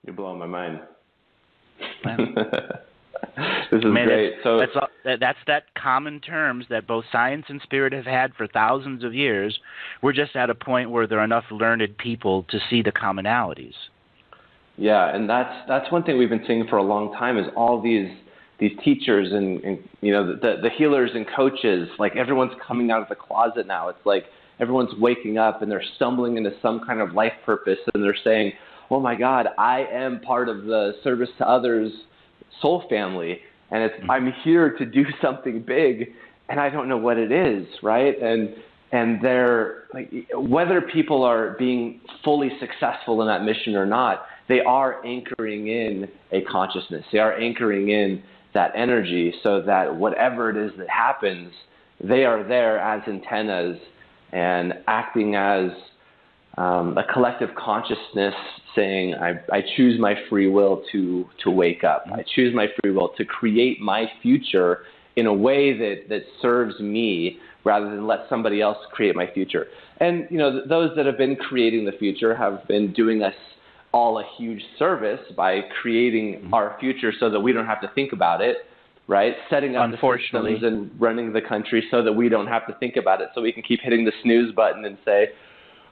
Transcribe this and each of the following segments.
You're blowing my mind. This is great. So that's that common terms that both science and spirit have had for thousands of years. We're just at a point where there are enough learned people to see the commonalities. Yeah, and that's one thing we've been seeing for a long time is all these teachers and you know the healers and coaches, like everyone's coming out of the closet now. It's like everyone's waking up and they're stumbling into some kind of life purpose and they're saying, oh my God, I am part of the service to others soul family, and I'm here to do something big, and I don't know what it is, right? And they're like, whether people are being fully successful in that mission or not, they are anchoring in a consciousness. They are anchoring in that energy so that whatever it is that happens, they are there as antennas and acting as a collective consciousness saying, I choose my free will to wake up. I choose my free will to create my future in a way that serves me rather than let somebody else create my future. And, you know, those that have been creating the future have been doing us all a huge service by creating our future so that we don't have to think about it, right? Setting up the systems and running the country so that we don't have to think about it, so we can keep hitting the snooze button and say,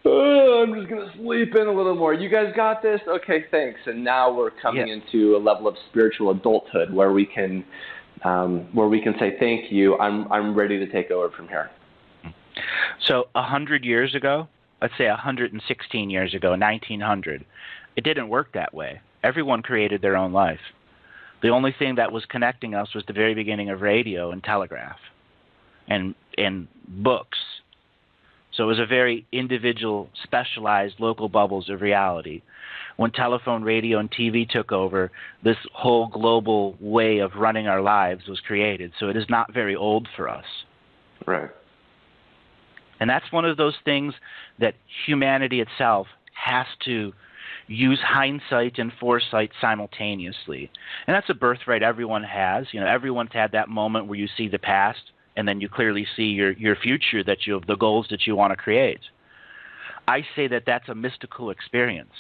oh, I'm just going to sleep in a little more. You guys got this? Okay, thanks. And now we're coming into a level of spiritual adulthood where we can say, thank you, I'm ready to take over from here. So 100 years ago, let's say 116 years ago, 1900, it didn't work that way. Everyone created their own life. The only thing that was connecting us was the very beginning of radio and telegraph and books. So it was a very individual, specialized local bubbles of reality. When telephone, radio, and TV took over, this whole global way of running our lives was created. So it is not very old for us. Right. And that's one of those things that humanity itself has to use hindsight and foresight simultaneously. And that's a birthright everyone has. You know, everyone's had that moment where you see the past and then you clearly see your future, that you have the goals that you want to create. I say that that's a mystical experience.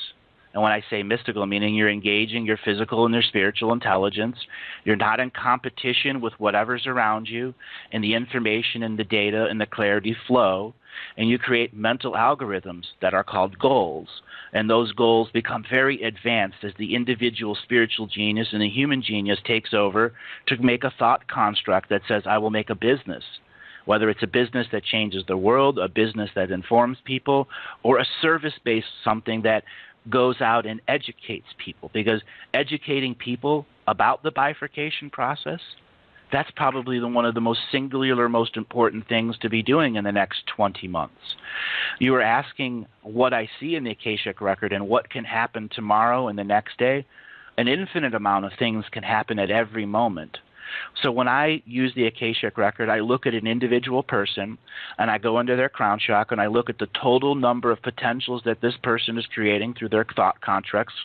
And when I say mystical, meaning you're engaging your physical and your spiritual intelligence. You're not in competition with whatever's around you, and the information and the data and the clarity flow, and you create mental algorithms that are called goals. And those goals become very advanced as the individual spiritual genius and the human genius takes over to make a thought construct that says, I will make a business. Whether it's a business that changes the world, a business that informs people, or a service-based something that goes out and educates people. Because educating people about the bifurcation process, that's probably one of the most singular, most important things to be doing in the next 20 months. You were asking what I see in the Akashic Record and what can happen tomorrow and the next day. An infinite amount of things can happen at every moment. So when I use the Akashic Record, I look at an individual person and I go into their crown chakra and I look at the total number of potentials that this person is creating through their thought constructs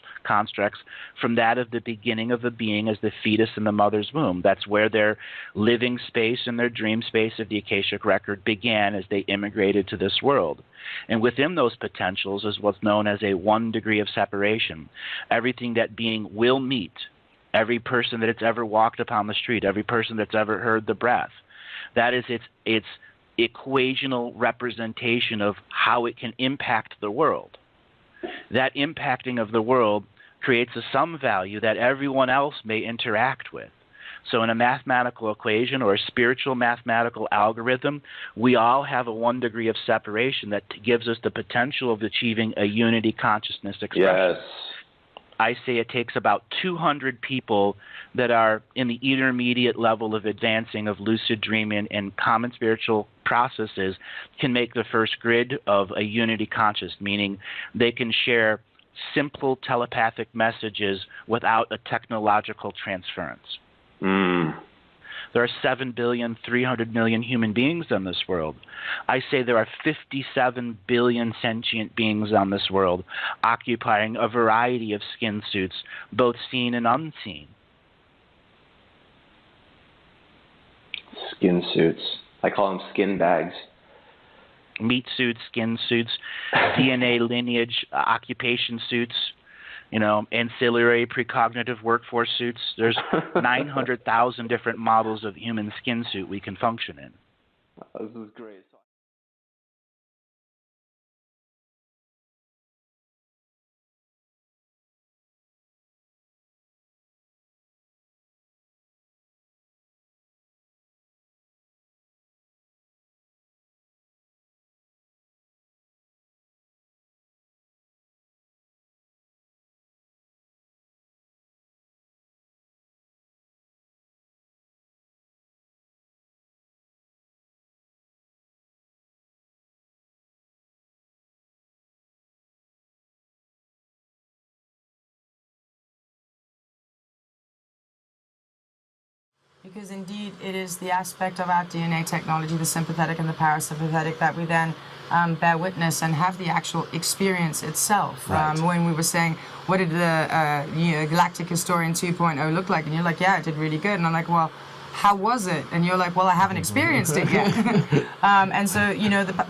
from that of the beginning of the being as the fetus in the mother's womb. That's where their living space and their dream space of the Akashic Record began as they immigrated to this world. And within those potentials is what's known as a 1 degree of separation. Everything that being will meet. Every person that it's ever walked upon the street, every person that's ever heard the breath. That is its equational representation of how it can impact the world. That impacting of the world creates a sum value that everyone else may interact with. So in a mathematical equation or a spiritual mathematical algorithm, we all have a 1 degree of separation that gives us the potential of achieving a unity consciousness expression. Yes. I say it takes about 200 people that are in the intermediate level of advancing of lucid dreaming and common spiritual processes can make the first grid of a unity conscious, meaning they can share simple telepathic messages without a technological transference. There are 7,300,000,000 human beings in this world. I say there are 57 billion sentient beings on this world, occupying a variety of skin suits, both seen and unseen. Skin suits. I call them skin bags. Meat suits, skin suits, DNA lineage, occupation suits, ancillary precognitive workforce suits. There's 900,000 different models of human skin suit we can function in. This is great. Because indeed it is the aspect of our DNA technology, the sympathetic and the parasympathetic, that we then bear witness and have the actual experience itself. Right. When we were saying, what did the Galactic Historian 2.0 look like? And you're like, yeah, it did really good. And I'm like, well, how was it? And you're like, well, I haven't experienced it yet. And so,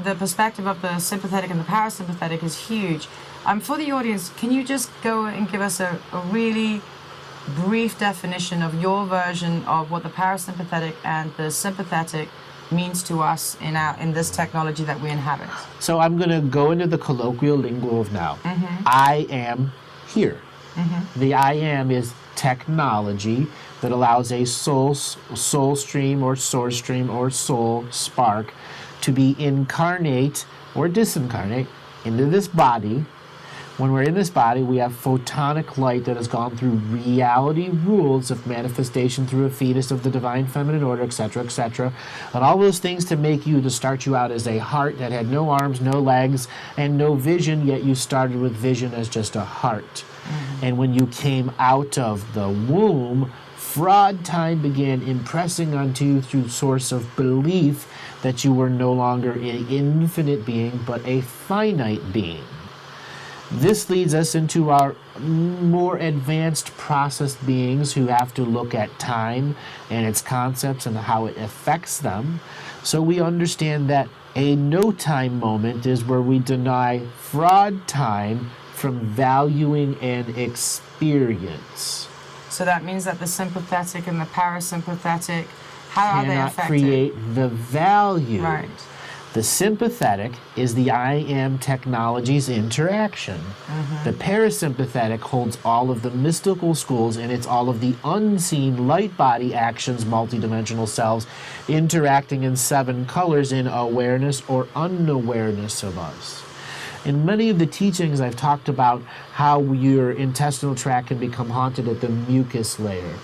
the perspective of the sympathetic and the parasympathetic is huge. For the audience, can you just go and give us a really brief definition of your version of what the parasympathetic and the sympathetic means to us in this technology that we inhabit? So I'm going to go into the colloquial lingo of now. I am here. The I am is technology that allows a soul stream or source stream or soul spark to be incarnate or disincarnate into this body. When we're in this body, we have photonic light that has gone through reality rules of manifestation through a fetus of the divine feminine order, etc., etc. And all those things to start you out as a heart that had no arms, no legs, and no vision, yet you started with vision as just a heart. And when you came out of the womb, fraud time began impressing onto you through source of belief that you were no longer an infinite being, but a finite being. This leads us into our more advanced processed beings who have to look at time and its concepts and how it affects them. So we understand that a no-time moment is where we deny fraud time from valuing an experience. So that means that the sympathetic and the parasympathetic, how are they cannot affected? create the value. Right. The sympathetic is the I am technology's interaction. The parasympathetic holds all of the mystical schools, and it's all of the unseen light body actions, multidimensional selves, interacting in 7 colors in awareness or unawareness of us. In many of the teachings, I've talked about how your intestinal tract can become haunted at the mucus layer.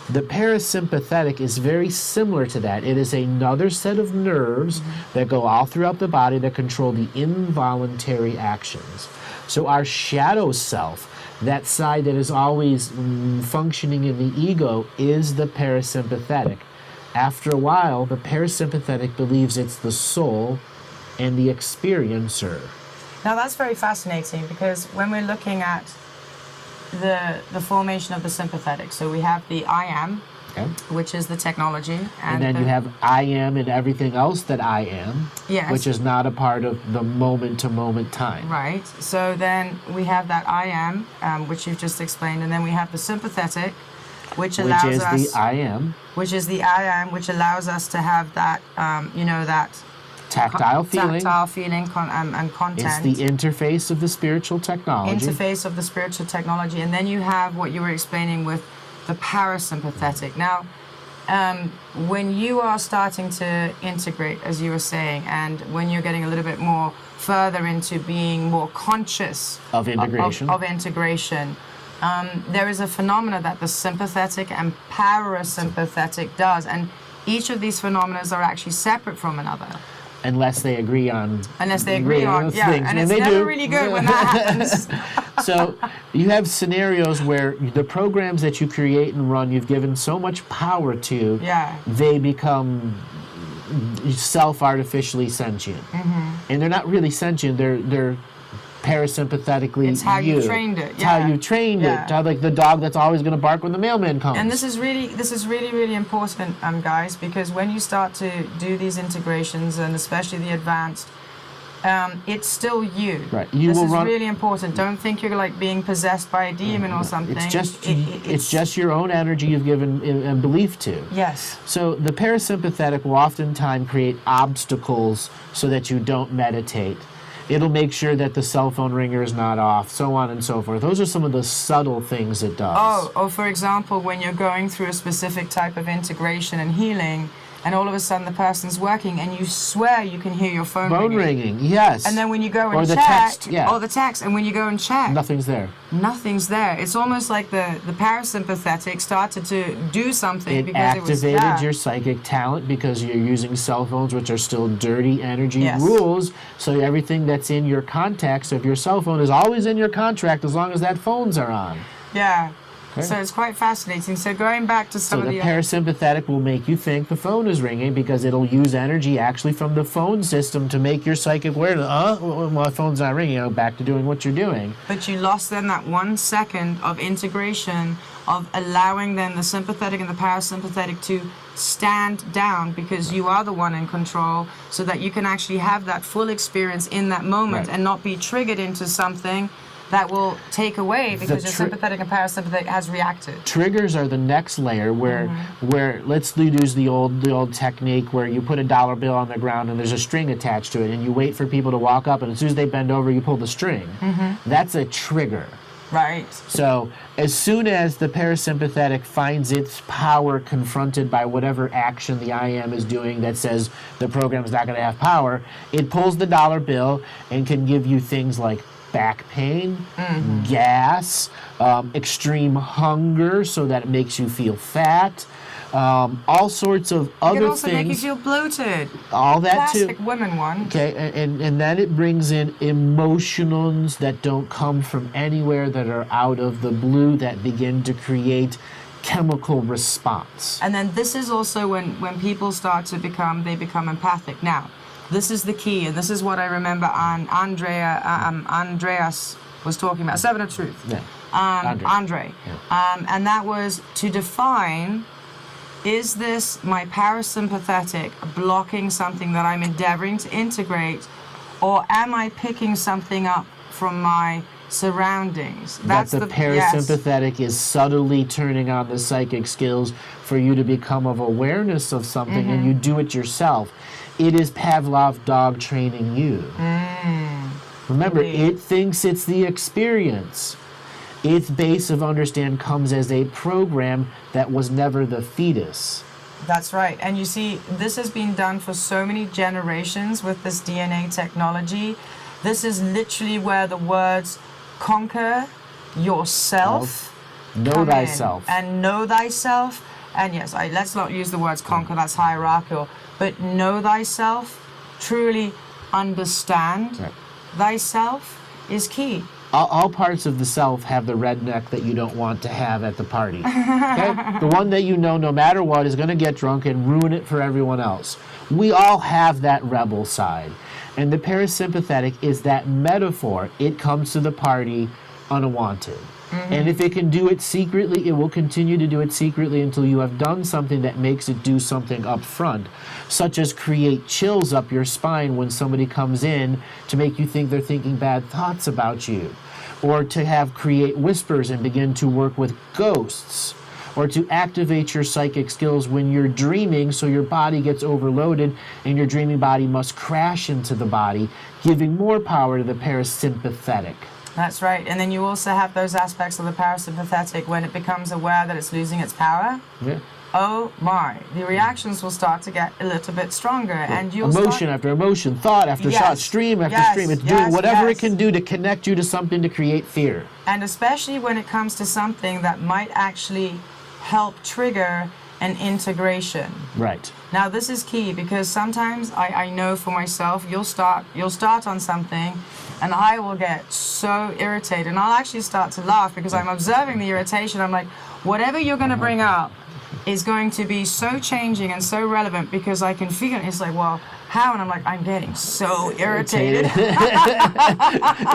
The parasympathetic is very similar to that. It is another set of nerves that go all throughout the body that control the involuntary actions. So our shadow self, that side that is always functioning in the ego, is the parasympathetic. After a while, the parasympathetic believes it's the soul and the experiencer. Now that's very fascinating, because when we're looking at the formation of the sympathetic, so we have the I am, which is the technology, and then you have I am and everything else that I am, yes, which is not a part of the moment-to-moment time. Right. So then we have that I am, which you've just explained, and then we have the sympathetic, which allows us, which is the I am, which is the I am, which allows us to have that, that tactile feeling. And content. It's the interface of the spiritual technology. And then you have what you were explaining with the parasympathetic. Now, when you are starting to integrate, as you were saying, and when you're getting a little bit more further into being more conscious of integration, there is a phenomena that the sympathetic and parasympathetic does, and each of these phenomena are actually separate from another. Unless they agree on things. And it's they never do. really good when that happens. So you have scenarios where the programs that you create and run, you've given so much power to, they become self-artificially sentient. And they're not really sentient, they're parasympathetically it's how you trained it. It's how you trained it. Like the dog that's always going to bark when the mailman comes. And this is really important, guys, because when you start to do these integrations, and especially the advanced, it's still you. Right. This is really important. Don't think you're like being possessed by a demon or something. It's just it's just your own energy you've given and belief to. Yes. So the parasympathetic will oftentimes create obstacles so that you don't meditate. It'll make sure that the cell phone ringer is not off, so on and so forth. Those are some of the subtle things it does. Oh, for example, when you're going through a specific type of integration and healing, and all of a sudden the person's working, and you swear you can hear your phone ringing. Yes. And then when you go and or the check, text, or the text, and when you go and check, nothing's there. Nothing's there. It's almost like the parasympathetic started to do something it because activated your psychic talent because you're using cell phones, which are still dirty energy rules. So everything that's in your contacts of your cell phone is always in your contract as long as that phones are on. Yeah. So it's quite fascinating. So going back to some of the parasympathetic will make you think the phone is ringing because it'll use energy actually from the phone system to make your psychic aware. My phone's not ringing. Back to doing what you're doing. But you lost then that 1 second of integration of allowing then the sympathetic and the parasympathetic to stand down because you are the one in control, so that you can actually have that full experience in that moment and not be triggered into something that will take away because your sympathetic and parasympathetic has reacted. Triggers are the next layer where let's use the old technique where you put a dollar bill on the ground and there's a string attached to it and you wait for people to walk up and as soon as they bend over you pull the string. That's a trigger. Right. So as soon as the parasympathetic finds its power confronted by whatever action the I am is doing that says the program is not going to have power, it pulls the dollar bill and can give you things like back pain, gas, extreme hunger so that it makes you feel fat, all sorts of other things. It can also make you feel bloated. All that Classic too. women one. Okay, and then it brings in emotions that don't come from anywhere, that are out of the blue, that begin to create chemical response. And then this is also when people start to become empathic. Now, this is the key, and this is what I remember Andreas was talking about, Seven of Truth. Yeah. Andre. Yeah. And that was to define, is this my parasympathetic blocking something that I'm endeavoring to integrate, or am I picking something up from my surroundings? That's the parasympathetic is subtly turning on the psychic skills for you to become of awareness of something, and you do it yourself. It is Pavlov dog training you. Remember, it thinks it's the experience. Its base of understand comes as a program that was never the fetus. That's right. And you see, this has been done for so many generations with this DNA technology. This is literally where the words conquer yourself, know thyself, and know thyself. And yes, let's not use the words conquer, that's hierarchical, but know thyself, truly understand thyself is key. All parts of the self have the redneck that you don't want to have at the party. Okay? The one that you know no matter what is going to get drunk and ruin it for everyone else. We all have that rebel side. And the parasympathetic is that metaphor. It comes to the party unwanted. And if it can do it secretly, it will continue to do it secretly until you have done something that makes it do something up front, such as create chills up your spine when somebody comes in to make you think they're thinking bad thoughts about you, or to create whispers and begin to work with ghosts, or to activate your psychic skills when you're dreaming so your body gets overloaded and your dreaming body must crash into the body, giving more power to the parasympathetic. That's right. And then you also have those aspects of the parasympathetic when it becomes aware that it's losing its power. Yeah. oh my, the reactions will start to get a little bit stronger, and you'll emotion after emotion, thought after thought, stream after stream. It's doing whatever it can do to connect you to something to create fear. And especially when it comes to something that might actually help trigger an integration. Right. Now this is key, because sometimes I know for myself, you'll start on something and I will get so irritated, and I'll actually start to laugh because I'm observing the irritation. I'm like, whatever you're going to bring up is going to be so changing and so relevant, because I can feel it. It's like, well, how? And I'm like, I'm getting so irritated.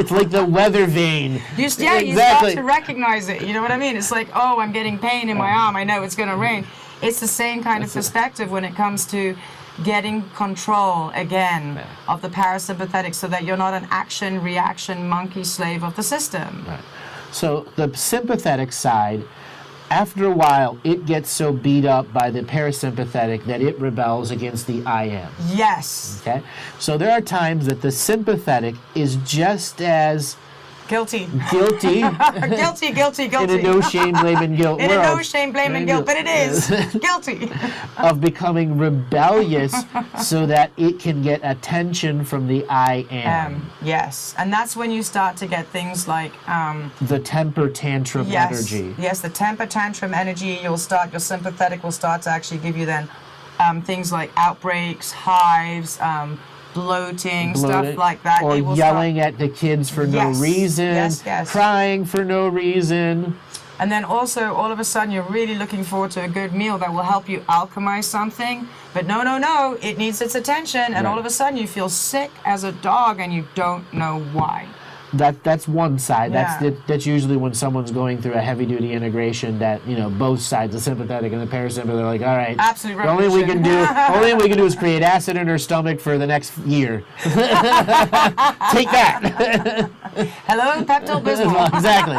It's like the weather vane. You start to recognize it. You know what I mean? It's like, oh, I'm getting pain in my arm. I know it's going to rain. It's the same kind of perspective when it comes to getting control again of the parasympathetic, so that you're not an action-reaction monkey slave of the system. Right. So the sympathetic side, after a while, it gets so beat up by the parasympathetic that it rebels against the I am. Yes. Okay? So there are times that the sympathetic is just as guilty. Guilty, guilty. In a no shame, blame, and guilt in world. a no shame, blame, and guilt, but it is guilty. Of becoming rebellious so that it can get attention from the I am. Yes, and that's when you start to get things like the temper tantrum energy. Yes, the temper tantrum energy. Your sympathetic will start to actually give you then things like outbreaks, hives, bloating, stuff like that. Or yelling at the kids for no reason, crying for no reason. And then also, all of a sudden, you're really looking forward to a good meal that will help you alchemize something. But no, it needs its attention. And all of a sudden, you feel sick as a dog, and you don't know why. That's one side. That's usually when someone's going through a heavy-duty integration. That both sides, the sympathetic and the parasympathetic, are like, all right, absolutely. The only thing we can do is create acid in her stomach for the next year. Take that. Hello, Pepto-Bismol. Exactly.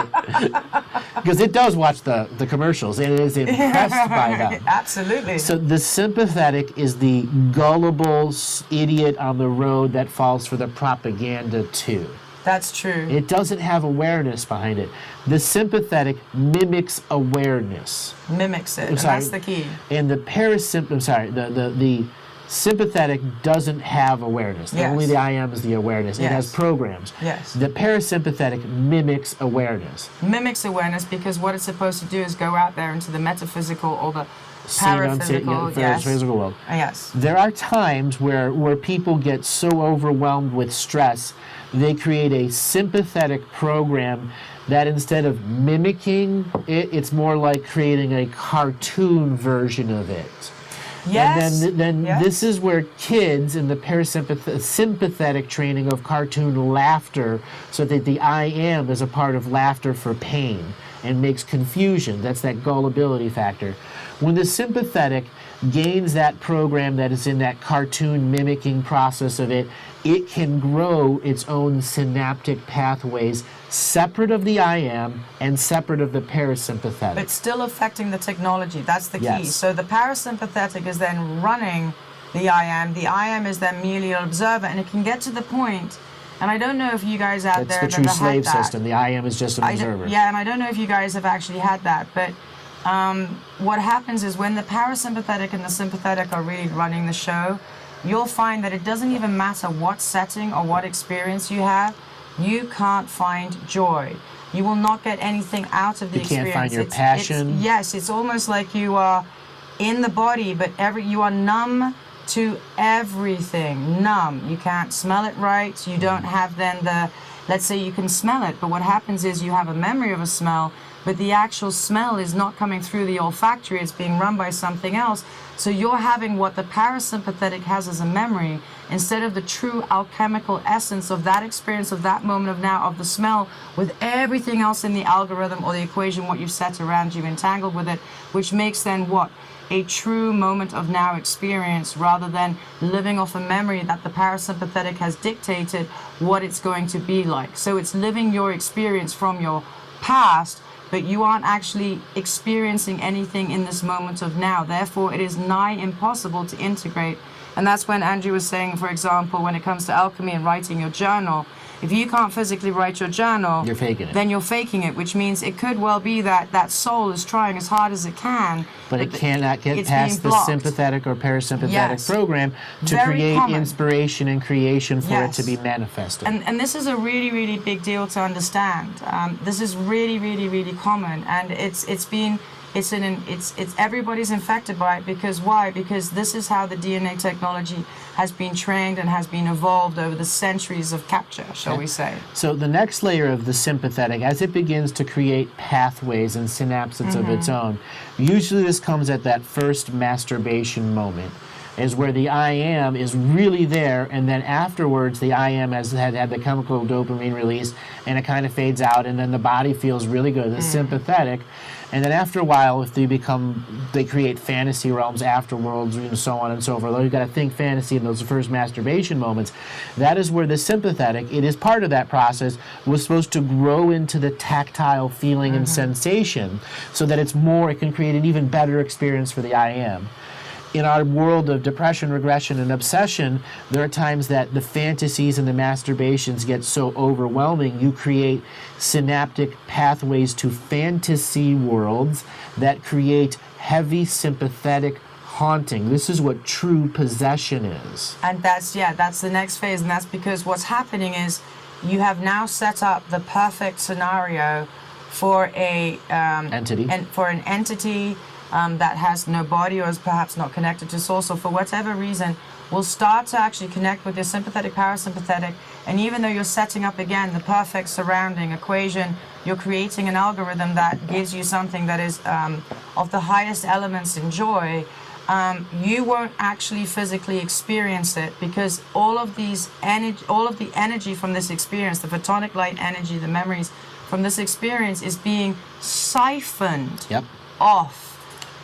Because it does watch the commercials, and it is impressed by them. Absolutely. So the sympathetic is the gullible idiot on the road that falls for the propaganda too. That's true. It doesn't have awareness behind it. The sympathetic mimics awareness. Mimics it, and that's the key. And the the sympathetic doesn't have awareness. Yes. Only the I am is the awareness. Yes. It has programs. Yes. The parasympathetic mimics awareness. Mimics awareness, because what it's supposed to do is go out there into the metaphysical or the physical world. Yes. There are times where people get so overwhelmed with stress, they create a sympathetic program that instead of mimicking it, it's more like creating a cartoon version of it. Yes. And then this is where kids in the sympathetic training of cartoon laughter, so that the I am is a part of laughter for pain and makes confusion. That's that gullibility factor. When the sympathetic gains that program that is in that cartoon mimicking process of it, it can grow its own synaptic pathways separate of the I am and separate of the parasympathetic. But still affecting the technology. That's the key. Yes. So the parasympathetic is then running the I am. The I am is then merely an observer, and it can get to the point, and I don't know if you guys out there have It's the true ever slave had that. system. The I am is just an observer. Yeah, and I don't know if you guys have actually had that, but what happens is when the parasympathetic and the sympathetic are really running the show, you'll find that it doesn't even matter what setting or what experience you have, you can't find joy. You will not get anything out of the experience. You can't find your passion. Yes, it's almost like you are in the body, but you are numb to everything. Numb. You can't smell it right. You don't have then let's say you can smell it, but what happens is you have a memory of a smell, but the actual smell is not coming through the olfactory, it's being run by something else. So you're having what the parasympathetic has as a memory, instead of the true alchemical essence of that experience, of that moment of now, of the smell, with everything else in the algorithm or the equation, what you've set around you, entangled with it, which makes then what? A true moment of now experience, rather than living off a memory that the parasympathetic has dictated what it's going to be like. So it's living your experience from your past, but you aren't actually experiencing anything in this moment of now. Therefore, it is nigh impossible to integrate. And that's when Andrew was saying, for example, when it comes to alchemy and writing your journal, If you can't physically write your journal, you're faking it. Then you're faking it, which means it could well be that that soul is trying as hard as it can, but it cannot get past the sympathetic or parasympathetic program to create inspiration and creation for it to be manifested. And this is a really, really big deal to understand. This is really, really, really common, and it's everybody's infected by it. Because why? Because this is how the DNA technology has been trained and has been evolved over the centuries of capture, shall we say. So the next layer of the sympathetic, as it begins to create pathways and synapses of its own, usually this comes at that first masturbation moment, is where the I am is really there, and then afterwards the I am has had the chemical dopamine release, and it kind of fades out, and then the body feels really good, the sympathetic. And then after a while, if they create fantasy realms, afterworlds, and so on and so forth. You've got to think fantasy in those first masturbation moments. That is where the sympathetic, it is part of that process, was supposed to grow into the tactile feeling and sensation, so that it can create an even better experience for the I am. In our world of depression, regression, and obsession, there are times that the fantasies and the masturbations get so overwhelming, you create synaptic pathways to fantasy worlds that create heavy sympathetic haunting. This is what true possession is. And that's the next phase, and that's because what's happening is you have now set up the perfect scenario for an entity that has no body or is perhaps not connected to source, or for whatever reason will start to actually connect with your sympathetic, parasympathetic, and even though you're setting up again the perfect surrounding equation, you're creating an algorithm that gives you something that is of the highest elements in joy, you won't actually physically experience it, because all of the energy from this experience, the photonic light energy, the memories from this experience is being siphoned off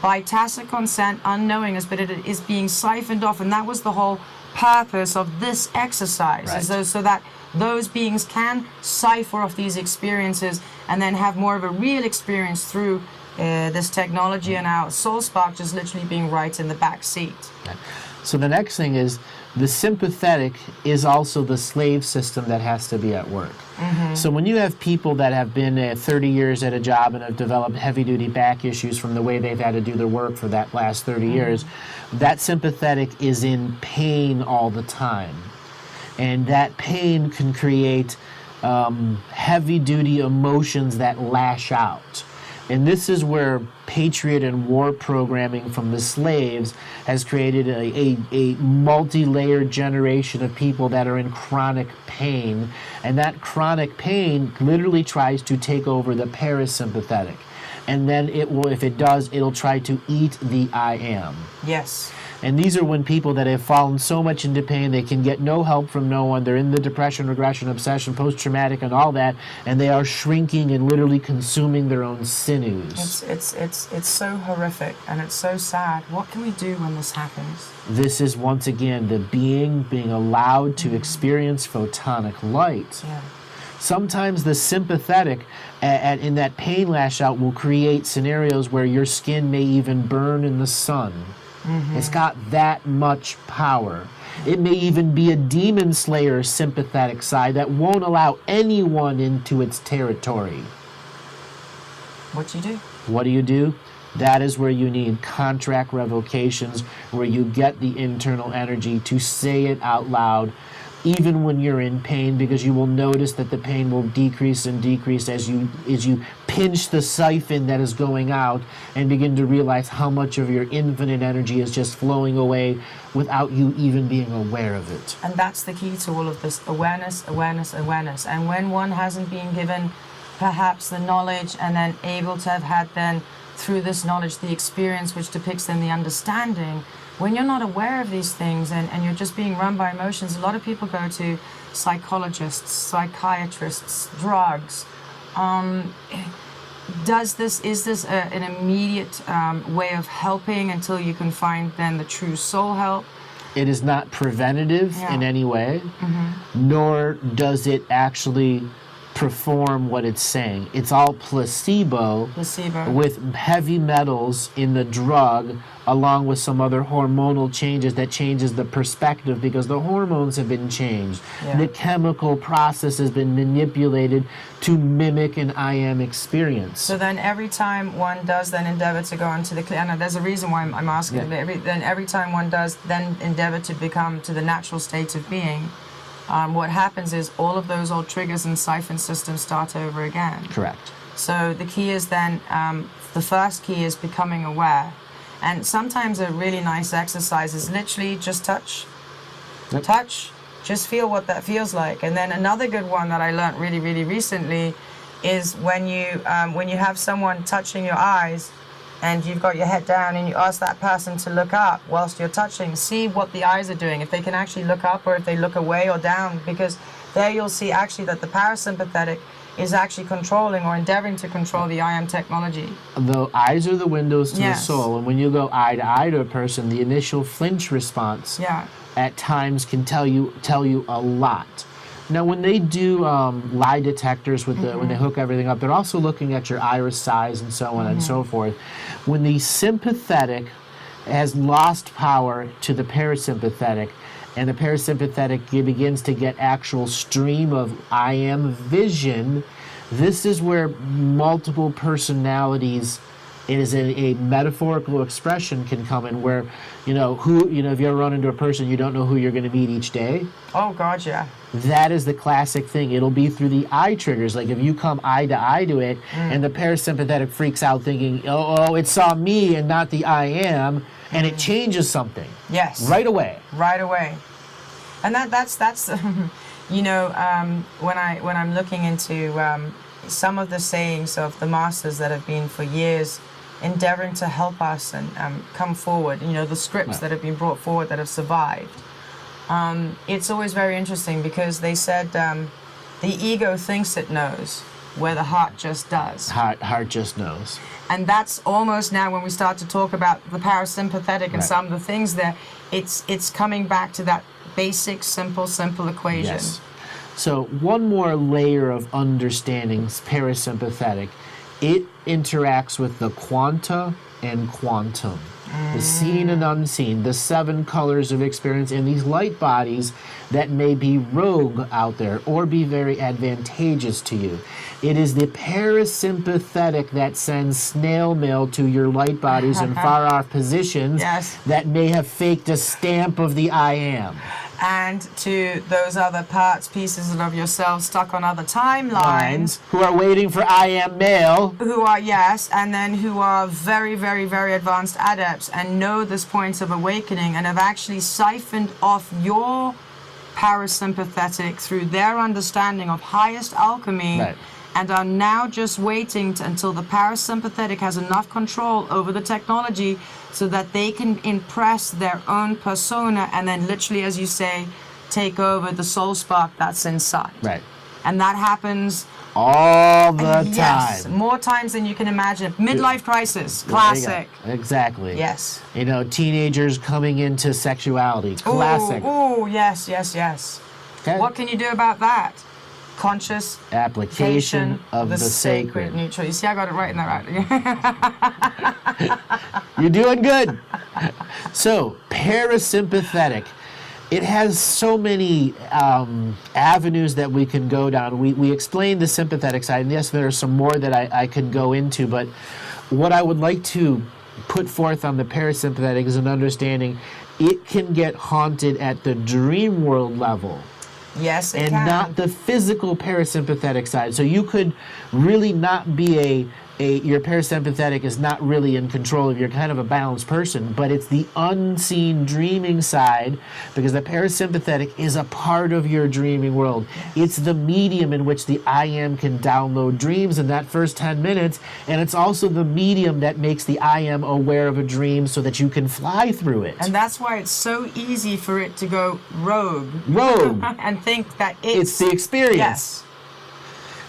by tacit consent, unknowingness, but it is being siphoned off, and that was the whole purpose of this exercise, so that those beings can cipher off these experiences and then have more of a real experience through this technology, and our soul spark just literally being right in the back seat. So the next thing is, the sympathetic is also the slave system that has to be at work. So when you have people that have been 30 years at a job and have developed heavy-duty back issues from the way they've had to do their work for that last 30 years, that sympathetic is in pain all the time. And that pain can create heavy-duty emotions that lash out. And this is where patriot and war programming from the slaves has created a multi-layered generation of people that are in chronic pain. And that chronic pain literally tries to take over the parasympathetic. And then it will, if it does, it'll try to eat the I am. Yes. And these are when people that have fallen so much into pain, they can get no help from no one. They're in the depression, regression, obsession, post-traumatic, and all that, and they are shrinking and literally consuming their own sinews. It's so horrific, and it's so sad. What can we do when this happens? This is, once again, the being allowed to experience photonic light. Yeah. Sometimes the sympathetic in that pain lash out will create scenarios where your skin may even burn in the sun. It's got that much power. It may even be a demon slayer sympathetic side that won't allow anyone into its territory. What do you do? What do you do? That is where you need contract revocations, where you get the internal energy to say it out loud, even when you're in pain, because you will notice that the pain will decrease and decrease as you pinch the siphon that is going out and begin to realize how much of your infinite energy is just flowing away without you even being aware of it. And that's the key to all of this: awareness, awareness, awareness. And when one hasn't been given perhaps the knowledge and then able to have had then through this knowledge the experience which depicts then the understanding, when you're not aware of these things and you're just being run by emotions, a lot of people go to psychologists, psychiatrists, drugs. Is this an immediate way of helping until you can find then the true soul help? It is not preventative in any way, nor does it actually perform what it's saying. It's all placebo with heavy metals in the drug, along with some other hormonal changes that changes the perspective because the hormones have been changed. Yeah. The chemical process has been manipulated to mimic an I am experience. So then every time one does then endeavor to go into the clear, and there's a reason why I'm asking, every time one does then endeavor to become to the natural state of being, what happens is all of those old triggers and siphon systems start over again. Correct. So the key is then, the first key is becoming aware. And sometimes a really nice exercise is literally just touch. Yep. Touch. Just feel what that feels like. And then another good one that I learned really, really recently is when you have someone touching your eyes and you've got your head down and you ask that person to look up whilst you're touching, see what the eyes are doing, if they can actually look up or if they look away or down, because there you'll see actually that the parasympathetic is actually controlling or endeavoring to control the I am technology. The eyes are the windows to the soul, and when you go eye to eye to a person, the initial flinch response at times can tell you a lot. Now, when they do lie detectors with when they hook everything up, they're also looking at your iris size and so on and so forth. When the sympathetic has lost power to the parasympathetic, and the parasympathetic begins to get actual stream of I am vision, this is where multiple personalities, it is a metaphorical expression, can come in, where if you ever run into a person you don't know who you're going to meet each day. Oh God, yeah. That is the classic thing. It'll be through the eye triggers. Like if you come eye to eye to it and the parasympathetic freaks out thinking, oh, it saw me and not the I am, and it changes something. Yes. Right away. Right away. And that's when I'm looking into some of the sayings of the masters that have been for years endeavoring to help us and come forward, the scripts that have been brought forward that have survived. It's always very interesting because they said the ego thinks it knows where the heart just does. Heart just knows. And that's almost now when we start to talk about the parasympathetic and some of the things there, it's coming back to that basic, simple equation. Yes. So one more layer of understanding parasympathetic. It interacts with the quanta and quantum. The seen and unseen, the 7 colors of experience, and these light bodies that may be rogue out there or be very advantageous to you. It is the parasympathetic that sends snail mail to your light bodies in far off positions that may have faked a stamp of the I am. And to those other pieces of yourself stuck on other timelines. Who are waiting for I am mail. Who are, and then who are very, very, very advanced adepts and know this point of awakening and have actually siphoned off your parasympathetic through their understanding of highest alchemy. Right. And are now just waiting until the parasympathetic has enough control over the technology so that they can impress their own persona and then literally, as you say, take over the soul spark that's inside. Right. And that happens all the time. Yes, more times than you can imagine. Midlife crisis, classic. Exactly. Yes. Teenagers coming into sexuality, classic. Ooh, yes. Okay. What can you do about that? Conscious application of the sacred. Neutral. You see, I got it right in that right. You're doing good. So, parasympathetic. It has so many avenues that we can go down. We explained the sympathetic side, and yes, there are some more that I could go into, but what I would like to put forth on the parasympathetic is an understanding it can get haunted at the dream world level. Yes, it and can. Not the physical parasympathetic side. So you could really not be your parasympathetic is not really in control of, you're kind of a balanced person, but it's the unseen dreaming side, because the parasympathetic is a part of your dreaming world. It's the medium in which the I am can download dreams in that first 10 minutes, and it's also the medium that makes the I am aware of a dream so that you can fly through it. And that's why it's so easy for it to go rogue. And think that it's the experience. Yes.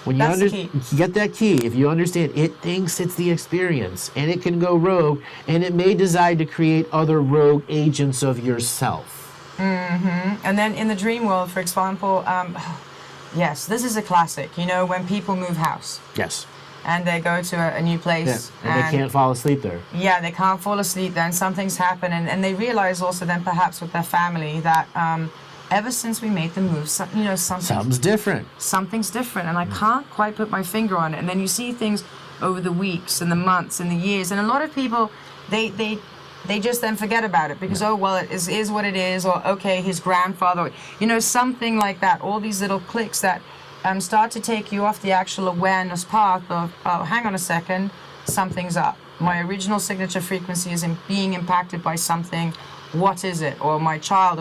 When you get that key, if you understand, it thinks it's the experience, and it can go rogue, and it may decide to create other rogue agents of yourself. And then in the dream world, for example, Yes, this is a classic. You know, when people move house Yes. and they go to a new place. Yeah. And they can't fall asleep there. Yeah, they can't fall asleep there, and something's happened. And they realize also then perhaps with their family that ever since we made the move, Something's different. Something's different, and I can't quite put my finger on it. And then you see things over the weeks and the months and the years, and a lot of people, they just then forget about it because, oh, well, it is what it is, or okay, his grandfather, something like that. All these little clicks that start to take you off the actual awareness path of, oh, hang on a second, something's up. My original signature frequency is being impacted by something. What is it? Or my child,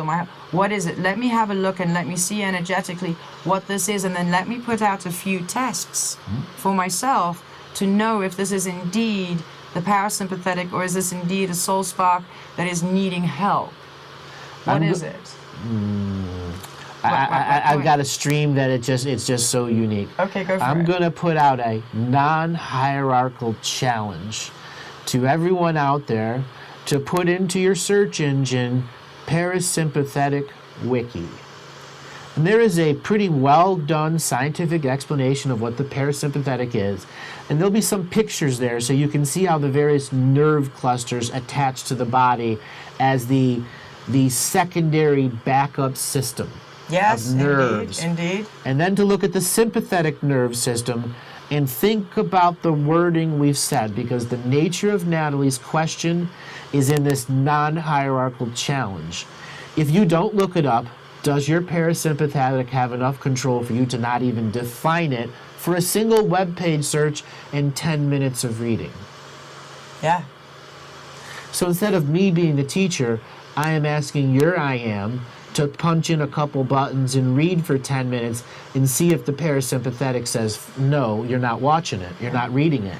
what is it? Let me have a look and let me see energetically what this is, and then let me put out a few tests for myself to know if this is indeed the parasympathetic, or is this indeed a soul spark that is needing help? What is it? I've got a stream that it's just so unique. Okay, go for it. I'm going to put out a non-hierarchal challenge to everyone out there to put into your search engine Parasympathetic Wiki. And there is a pretty well done scientific explanation of what the parasympathetic is. And there'll be some pictures there so you can see how the various nerve clusters attach to the body as the secondary backup system of nerves. Indeed. And then to look at the sympathetic nerve system and think about the wording we've said, because the nature of Natalie's question is in this non-hierarchical challenge. If you don't look it up, does your parasympathetic have enough control for you to not even define it for a single web page search and 10 minutes of reading? Yeah. So instead of me being the teacher, I am asking your I am to punch in a couple buttons and read for 10 minutes and see if the parasympathetic says, no, you're not watching it, you're not reading it.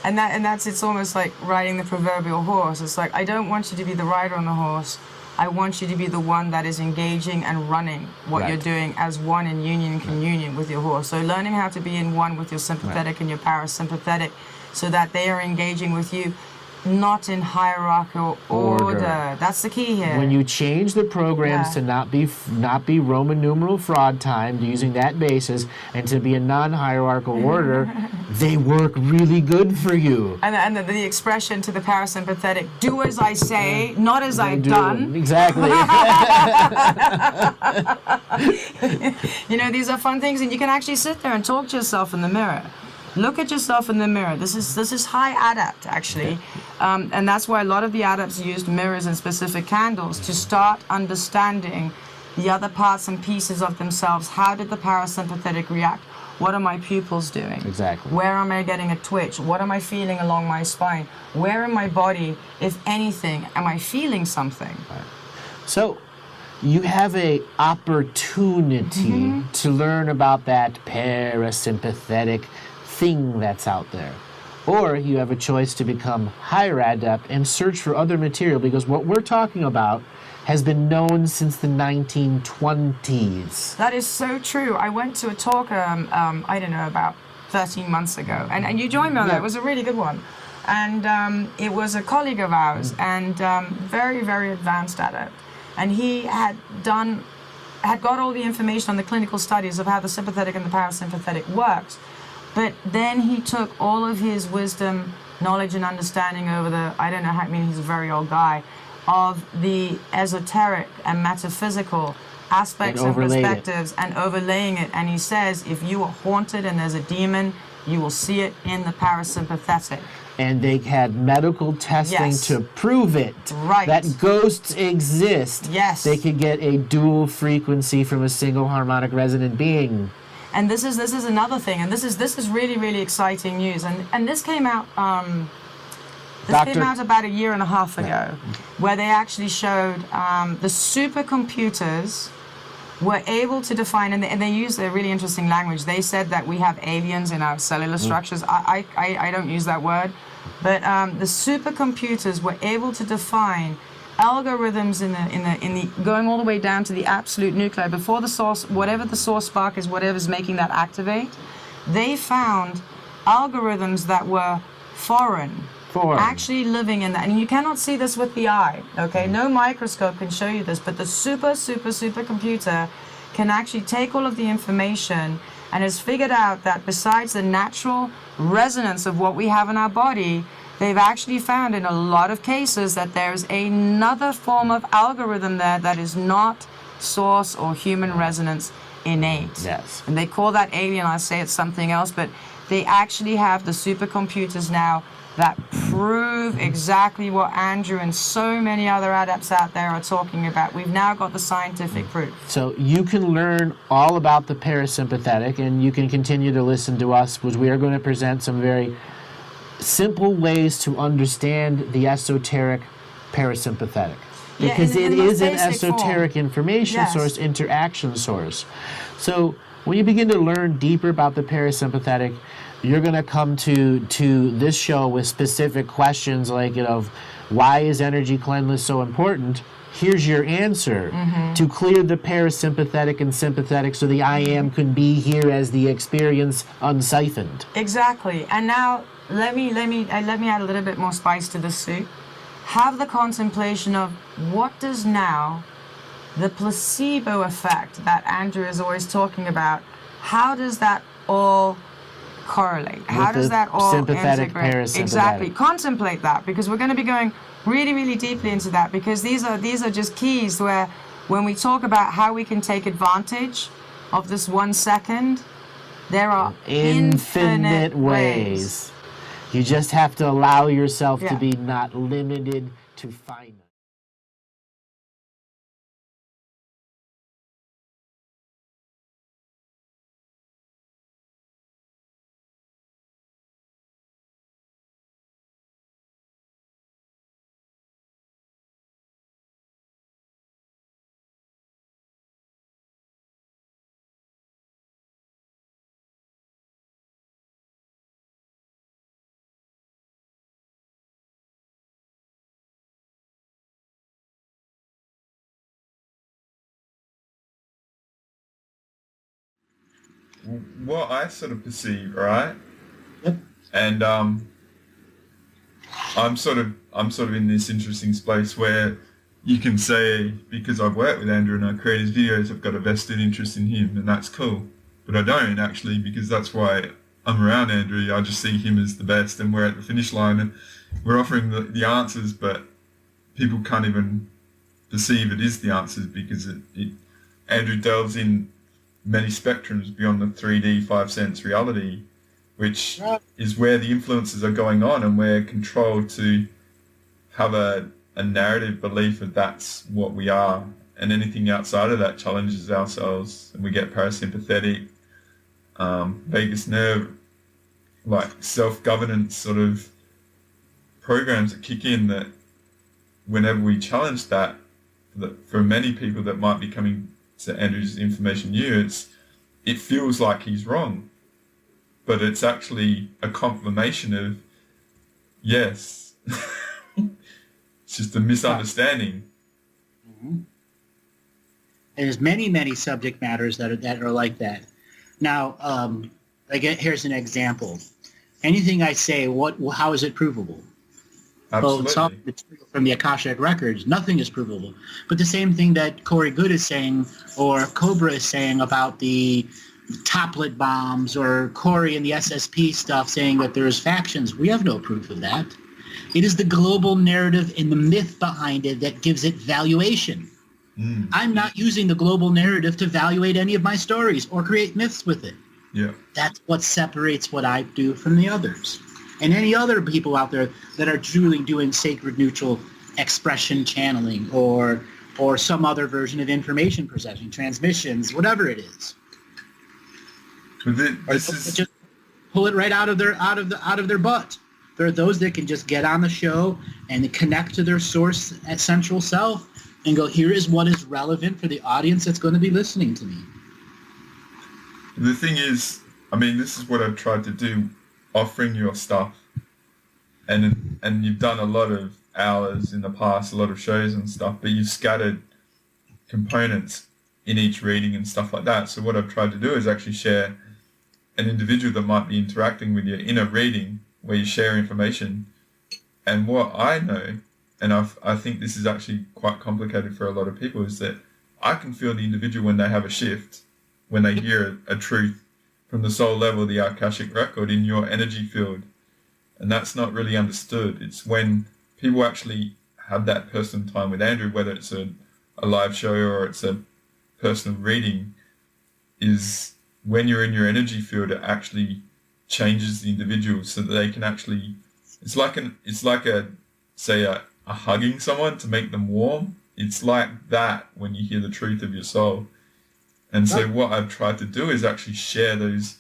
And it's almost like riding the proverbial horse. It's like, I don't want you to be the rider on the horse. I want you to be the one that is engaging and running what you're doing as one in union and communion with your horse. So learning how to be in one with your sympathetic and your parasympathetic so that they are engaging with you, not in hierarchical order. That's the key here. When you change the programs to not be Roman numeral fraud timed using that basis and to be a non-hierarchical order, they work really good for you. And the expression to the parasympathetic, do as I say, not as I've done. Exactly. These are fun things, and you can actually sit there and talk to yourself in the mirror. Look at yourself in the mirror. This is high adept, actually. And that's why a lot of the adepts used mirrors and specific candles to start understanding the other parts and pieces of themselves. How did the parasympathetic react? What are my pupils doing? Exactly. Where am I getting a twitch? What am I feeling along my spine? Where in my body, if anything, am I feeling something? Right. So you have an opportunity to learn about that parasympathetic thing that's out there. Or you have a choice to become higher adept and search for other material, because what we're talking about has been known since the 1920s. That is so true. I went to a talk, I don't know, about 13 months ago, and you joined me on that. It was a really good one. And it was a colleague of ours, and very, very advanced adept. And he had got all the information on the clinical studies of how the sympathetic and the parasympathetic works. But then he took all of his wisdom, knowledge, and understanding over he's a very old guy, of the esoteric and metaphysical aspects and perspectives and overlaying it. And he says, if you are haunted and there's a demon, you will see it in the parasympathetic. And they had medical testing to prove it. Right. That ghosts exist. Yes. They could get a dual frequency from a single harmonic resonant being. And this is another thing, and this is really, really exciting news. And this came out came out about a year and a half ago, where they actually showed the supercomputers were able to define, and they used a really interesting language. They said that we have aliens in our cellular structures. I don't use that word, but the supercomputers were able to define algorithms in the going all the way down to the absolute nuclei before the source, whatever the source spark is, whatever's making that activate. They found algorithms that were foreign. Actually living in that, and you cannot see this with the eye. Okay, no microscope can show you this, but the super computer can actually take all of the information and has figured out that besides the natural resonance of what we have in our body, they've actually found in a lot of cases that there's another form of algorithm there that is not source or human resonance innate. Yes. And they call that alien. I say it's something else, but they actually have the supercomputers now that prove exactly what Andrew and so many other adepts out there are talking about. We've now got the scientific proof. So you can learn all about the parasympathetic, and you can continue to listen to us, because we are going to present some very simple ways to understand the esoteric parasympathetic. Because it is an esoteric information source, interaction source. So when you begin to learn deeper about the parasympathetic, you're going to come to this show with specific questions like, why is energy cleanliness so important? Here's your answer to clear the parasympathetic and sympathetic so the I am can be here as the experience unsiphoned. Exactly. And now let me add a little bit more spice to the soup. Have the contemplation of what does now the placebo effect that Andrew is always talking about, how does that all correlate? How does that all sympathetic, integrate? parasympathetic. Exactly. Contemplate that, because we're going to be going really, really deeply into that, because these are just keys where when we talk about how we can take advantage of this 1 second, there are infinite ways. You just have to allow yourself to be not limited to finite. What I sort of perceive, right? Yep. And I'm sort of in this interesting space where you can say, because I've worked with Andrew and I create his videos, I've got a vested interest in him, and that's cool. But I don't actually, because that's why I'm around Andrew. I just see him as the best, and we're at the finish line and we're offering the answers, but people can't even perceive it is the answers, because Andrew delves in many spectrums beyond the 3D 5 sense reality, which is where the influences are going on, and we're controlled to have a narrative belief that that's what we are, and anything outside of that challenges ourselves, and we get parasympathetic, vagus nerve, like self-governance sort of programs that kick in, that whenever we challenge that for many people that might be coming to Andrew's information new, it feels like he's wrong, but it's actually a confirmation of yes. It's just a misunderstanding. Mm-hmm. There's many subject matters that are like that. Now, here's an example. Anything I say, how is it provable? Absolutely. Well, it's all material from the Akashic records. Nothing is provable. But the same thing that Corey Good is saying, or Cobra is saying about the toplet bombs, or Corey and the SSP stuff saying that there's factions. We have no proof of that. It is the global narrative and the myth behind it that gives it valuation. I'm not using the global narrative to evaluate any of my stories or create myths with it. Yeah. That's what separates what I do from the others. And any other people out there that are truly doing sacred neutral expression channeling or some other version of information processing, transmissions, whatever it is. Just pull it right out of their butt. There are those that can just get on the show and connect to their source at central self and go, here is what is relevant for the audience that's going to be listening to me. The thing is, this is what I've tried to do, offering your stuff. And you've done a lot of hours in the past, a lot of shows and stuff, but you've scattered components in each reading and stuff like that. So what I've tried to do is actually share an individual that might be interacting with you in a reading where you share information. And what I know, and I think this is actually quite complicated for a lot of people, is that I can feel the individual when they have a shift, when they hear a truth from the soul level, the Akashic record in your energy field. And that's not really understood. It's when people actually have that personal time with Andrew, whether it's a live show or it's a personal reading, is when you're in your energy field, it actually changes the individual so that they can actually, it's like a hugging someone to make them warm. It's like that when you hear the truth of your soul. And so what I've tried to do is actually share those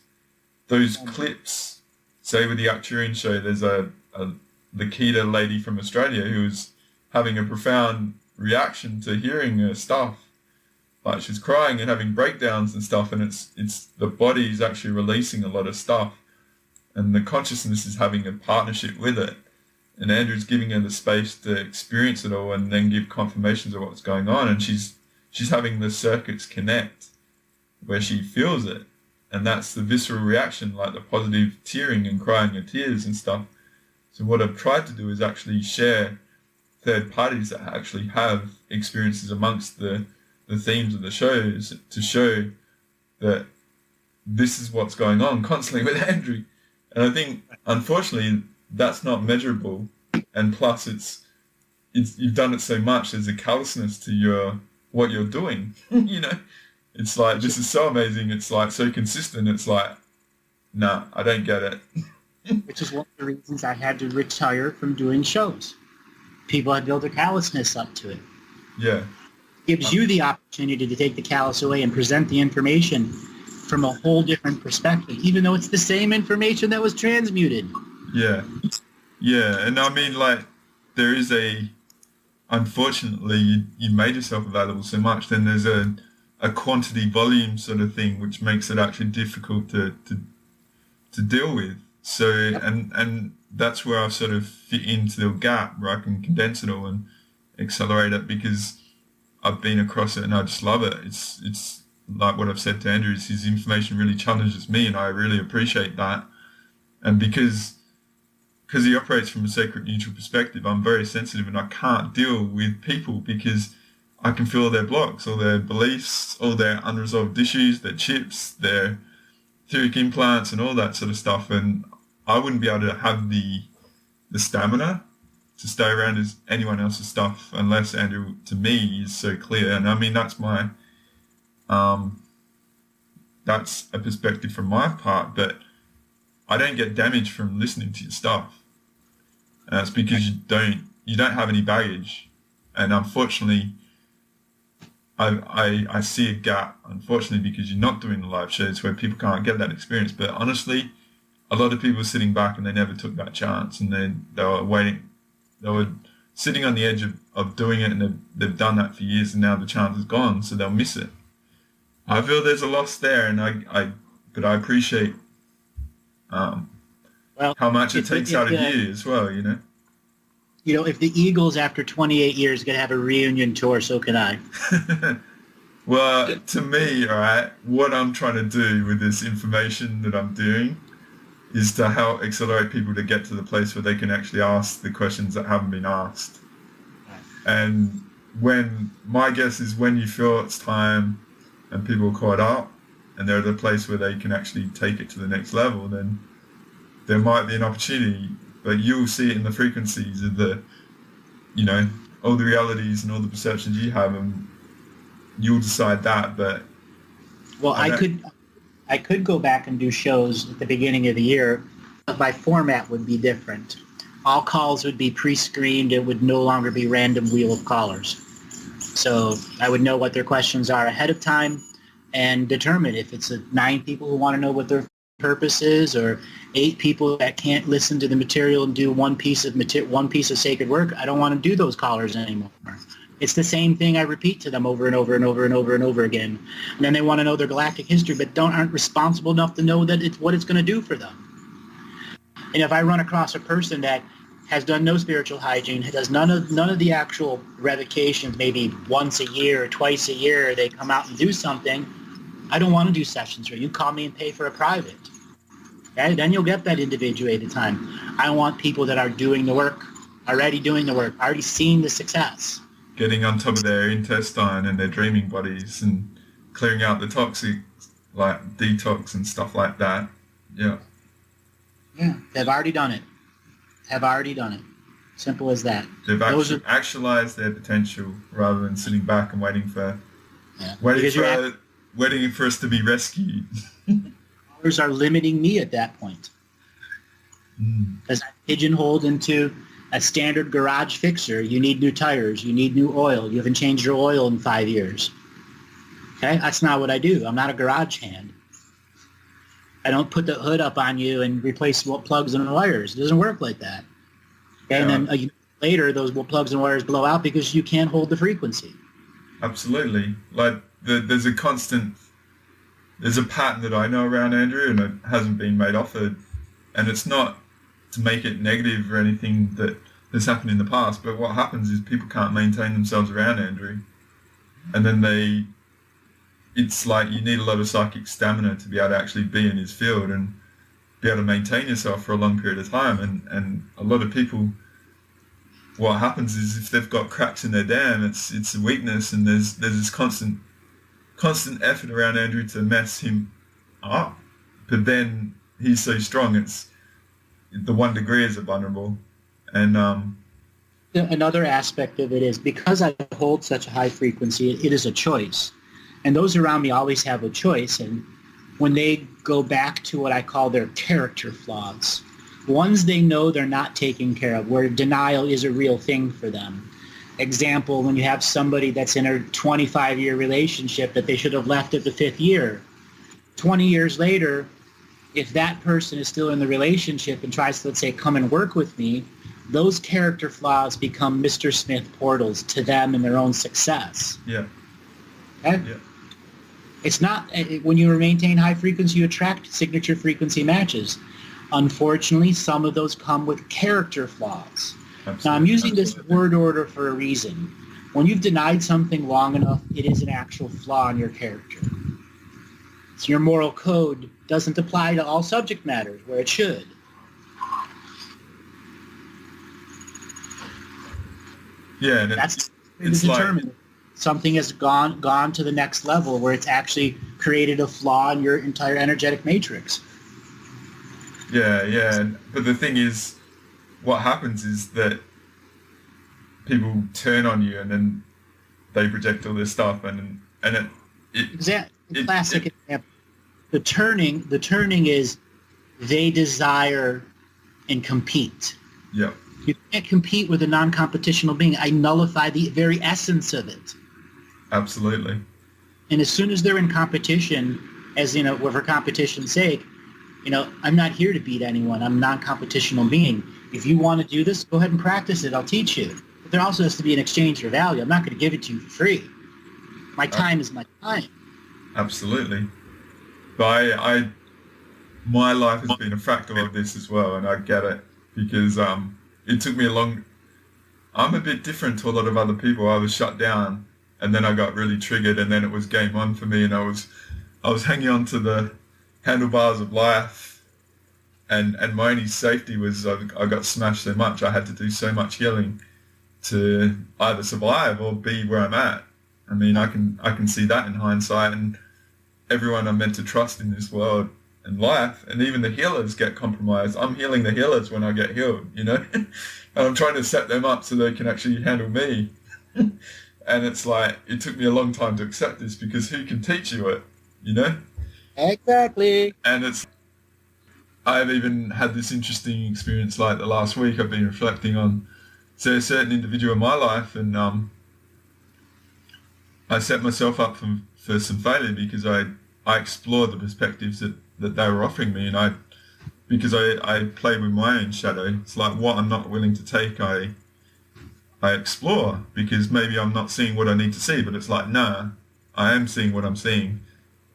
clips. Say with the Arcturian show, there's the Keta lady from Australia who's having a profound reaction to hearing her stuff. Like she's crying and having breakdowns and stuff, and it's the body's actually releasing a lot of stuff, and the consciousness is having a partnership with it. And Andrew's giving her the space to experience it all and then give confirmations of what's going on, and she's having the circuits connect where she feels it. And that's the visceral reaction, like the positive tearing and crying of tears and stuff. So what I've tried to do is actually share third parties that actually have experiences amongst the themes of the shows to show that this is what's going on constantly with Andrew. And I think, unfortunately, that's not measurable. And plus, it's you've done it so much, there's a callousness to what you're doing, you know? It's like, this is so amazing. It's like so consistent. It's like, nah, I don't get it. Which is one of the reasons I had to retire from doing shows. People had built a callousness up to it. Yeah. Gives you the opportunity to take the callous away and present the information from a whole different perspective, even though it's the same information that was transmuted. Yeah. Yeah. And I mean, like, there is unfortunately, you made yourself available so much, then there's a quantity volume sort of thing, which makes it actually difficult to deal with. So, and that's where I sort of fit into the gap where I can condense it all and accelerate it, because I've been across it and I just love it. It's like what I've said to Andrew, is his information really challenges me, and I really appreciate that. And because he operates from a sacred neutral perspective, I'm very sensitive, and I can't deal with people because I can feel their blocks, all their beliefs, all their unresolved issues, their chips, their etheric implants and all that sort of stuff. And I wouldn't be able to have the stamina to stay around as anyone else's stuff unless Andrew, to me, is so clear. And I mean, that's that's a perspective from my part, but I don't get damaged from listening to your stuff. And that's because you don't have any baggage. And unfortunately, I see a gap, unfortunately, because you're not doing the live shows where people can't get that experience. But honestly, a lot of people are sitting back and they never took that chance, and they were waiting. They were sitting on the edge of doing it, and they've done that for years, and now the chance is gone, so they'll miss it. I feel there's a loss there, and but I appreciate how much it takes out of you as well, you know? You know, if the Eagles, after 28 years, going to have a reunion tour, so can I. Well, to me, all right, what I'm trying to do with this information that I'm doing is to help accelerate people to get to the place where they can actually ask the questions that haven't been asked. And my guess is when you feel it's time and people are caught up and they're at a place where they can actually take it to the next level, then there might be an opportunity. But you'll see it in the frequencies of all the realities and all the perceptions you have, and you'll decide that. But I could go back and do shows at the beginning of the year, but my format would be different. All calls would be pre-screened. It would no longer be random wheel of callers. So I would know what their questions are ahead of time and determine if it's 9 people who want to know what their purpose is, or 8 people that can't listen to the material and do one piece of sacred work. I don't want to do those callers anymore. It's the same thing I repeat to them over and over and over and over and over again. And then they want to know their galactic history, but aren't responsible enough to know that it's what it's going to do for them. And if I run across a person that has done no spiritual hygiene, does none of the actual revocations, maybe once a year or twice a year, they come out and do something, I don't want to do sessions for you. Call me and pay for a private. Okay? Then you'll get that individuated time. I want people that are doing the work, already doing the work, already seeing the success. getting on top of their intestine and their dreaming bodies and clearing out the toxic, like detox and stuff like that. Yeah. Yeah, they've already done it. Simple as that. They've actualized their potential rather than sitting back and waiting for us to be rescued. Others are limiting me at that point. Because I'm pigeonholed into a standard garage fixer. You need new tires. You need new oil. You haven't changed your oil in 5 years. Okay, that's not what I do. I'm not a garage hand. I don't put the hood up on you and replace plugs and wires. It doesn't work like that. Okay? Yeah. And then a year later, those plugs and wires blow out because you can't hold the frequency. Absolutely. Like there's a pattern that I know around Andrew, and it hasn't been made off it. And it's not to make it negative or anything that has happened in the past, but what happens is people can't maintain themselves around Andrew. And then it's like you need a lot of psychic stamina to be able to actually be in his field and be able to maintain yourself for a long period of time. And a lot of people, what happens is if they've got cracks in their dam, it's a weakness, and there's this constant effort around Andrew to mess him up. But then he's so strong, it's the 1 degree is vulnerable. And another aspect of it is because I hold such a high frequency, it is a choice. And those around me always have a choice. And when they go back to what I call their character flaws, ones they know they're not taking care of, where denial is a real thing for them. Example, when you have somebody that's in a 25-year relationship that they should have left at the 5th year. 20 years later, if that person is still in the relationship and tries to, let's say, come and work with me, those character flaws become Mr. Smith portals to them and their own success. Yeah. Okay? Yeah. It's not, when you maintain high frequency, you attract signature frequency matches. Unfortunately, some of those come with character flaws. Absolutely. Now, I'm using this word order for a reason. When you've denied something long enough, it is an actual flaw in your character. So your moral code doesn't apply to all subject matters where it should. Yeah, and that's determined. Like, something has gone to the next level where it's actually created a flaw in your entire energetic matrix. Yeah. But the thing is, what happens is that people turn on you and then they project all this stuff, and classic example. The turning is they desire and compete. Yeah. You can't compete with a non-competitional being. I nullify the very essence of it. Absolutely. And as soon as they're in competition, as you know, for competition's sake, I'm not here to beat anyone. I'm a non-competitional being. If you want to do this, go ahead and practice it. I'll teach you. But there also has to be an exchange for value. I'm not going to give it to you for free. My time is my time. Absolutely. But my life has been a fractal of this as well, and I get it because it took me I'm a bit different to a lot of other people. I was shut down, and then I got really triggered, and then it was game on for me, and I was hanging on to the handlebars of life, and my only safety was I got smashed so much. I had to do so much healing to either survive or be where I'm at. I mean, I can see that in hindsight, and everyone I'm meant to trust in this world and life, and even the healers get compromised. I'm healing the healers when I get healed, and I'm trying to set them up so they can actually handle me. And it's like, it took me a long time to accept this, because who can teach you it, Exactly. And I've even had this interesting experience, like the last week I've been reflecting on, say, a certain individual in my life, and I set myself up for some failure because I explored the perspectives that they were offering me, and because I played with my own shadow. It's like what I'm not willing to take, I explore, because maybe I'm not seeing what I need to see, but it's like, nah, I am seeing what I'm seeing.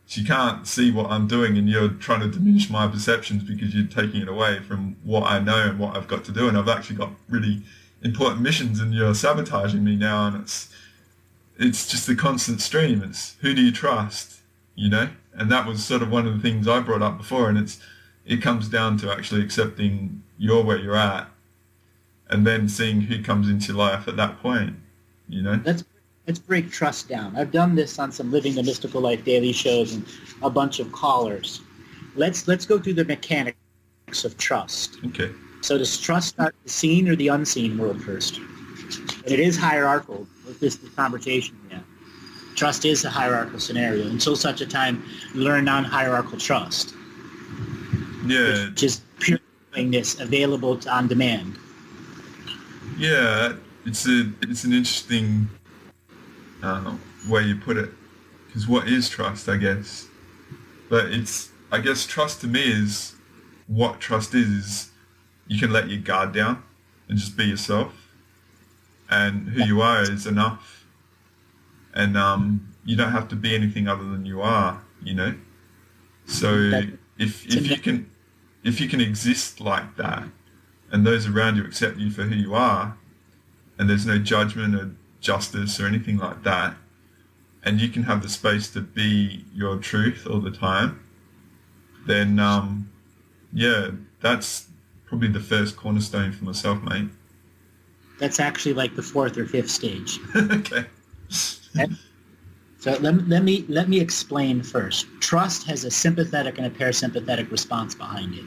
So you can't see what I'm doing, and you're trying to diminish my perceptions because you're taking it away from what I know and what I've got to do, and I've actually got really important missions, and you're sabotaging me now, and it's just a constant stream. It's who do you trust, And that was sort of one of the things I brought up before, and it comes down to actually accepting you're where you're at, and then seeing who comes into your life at that point. you know? Let's break trust down. I've done this on some Living the Mystical Life daily shows and a bunch of callers. Let's go through the mechanics of trust. Okay. So does trust start the seen or the unseen world first? And it is hierarchical with this conversation. Yeah. Trust is a hierarchical scenario until such a time you learn non-hierarchal trust. Yeah. Which is pure willingness available on demand. Yeah, it's an interesting way you put it. Because what is trust, I guess? But I guess trust to me is, what trust is you can let your guard down and just be yourself. And who you are is enough. And you don't have to be anything other than you are, you know? So if you can exist like that, and those around you accept you for who you are, and there's no judgment or justice or anything like that, and you can have the space to be your truth all the time, then yeah, that's probably the first cornerstone for myself, mate. That's actually like the 4th or 5th stage. Okay. So let me explain first. Trust has a sympathetic and a parasympathetic response behind it.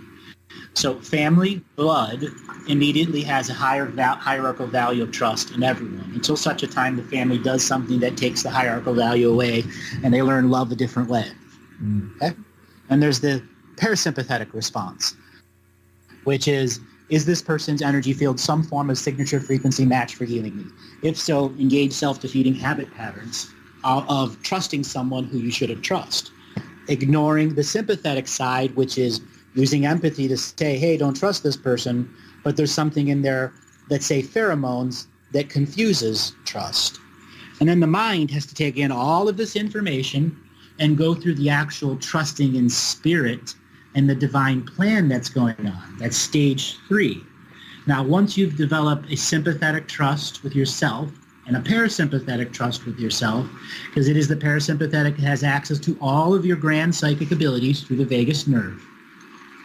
So family, blood, immediately has a hierarchical value of trust in everyone until such a time the family does something that takes the hierarchical value away and they learn love a different way. Okay? And there's the parasympathetic response, which is this person's energy field some form of signature frequency match for healing me? If so, engage self-defeating habit patterns of trusting someone who you shouldn't trust. Ignoring the sympathetic side, which is using empathy to say, hey, don't trust this person, but there's something in there, let's say pheromones, that confuses trust. And then the mind has to take in all of this information and go through the actual trusting in spirit and the divine plan that's going on. That's stage 3. Now, once you've developed a sympathetic trust with yourself and a parasympathetic trust with yourself, because it is the parasympathetic that has access to all of your grand psychic abilities through the vagus nerve.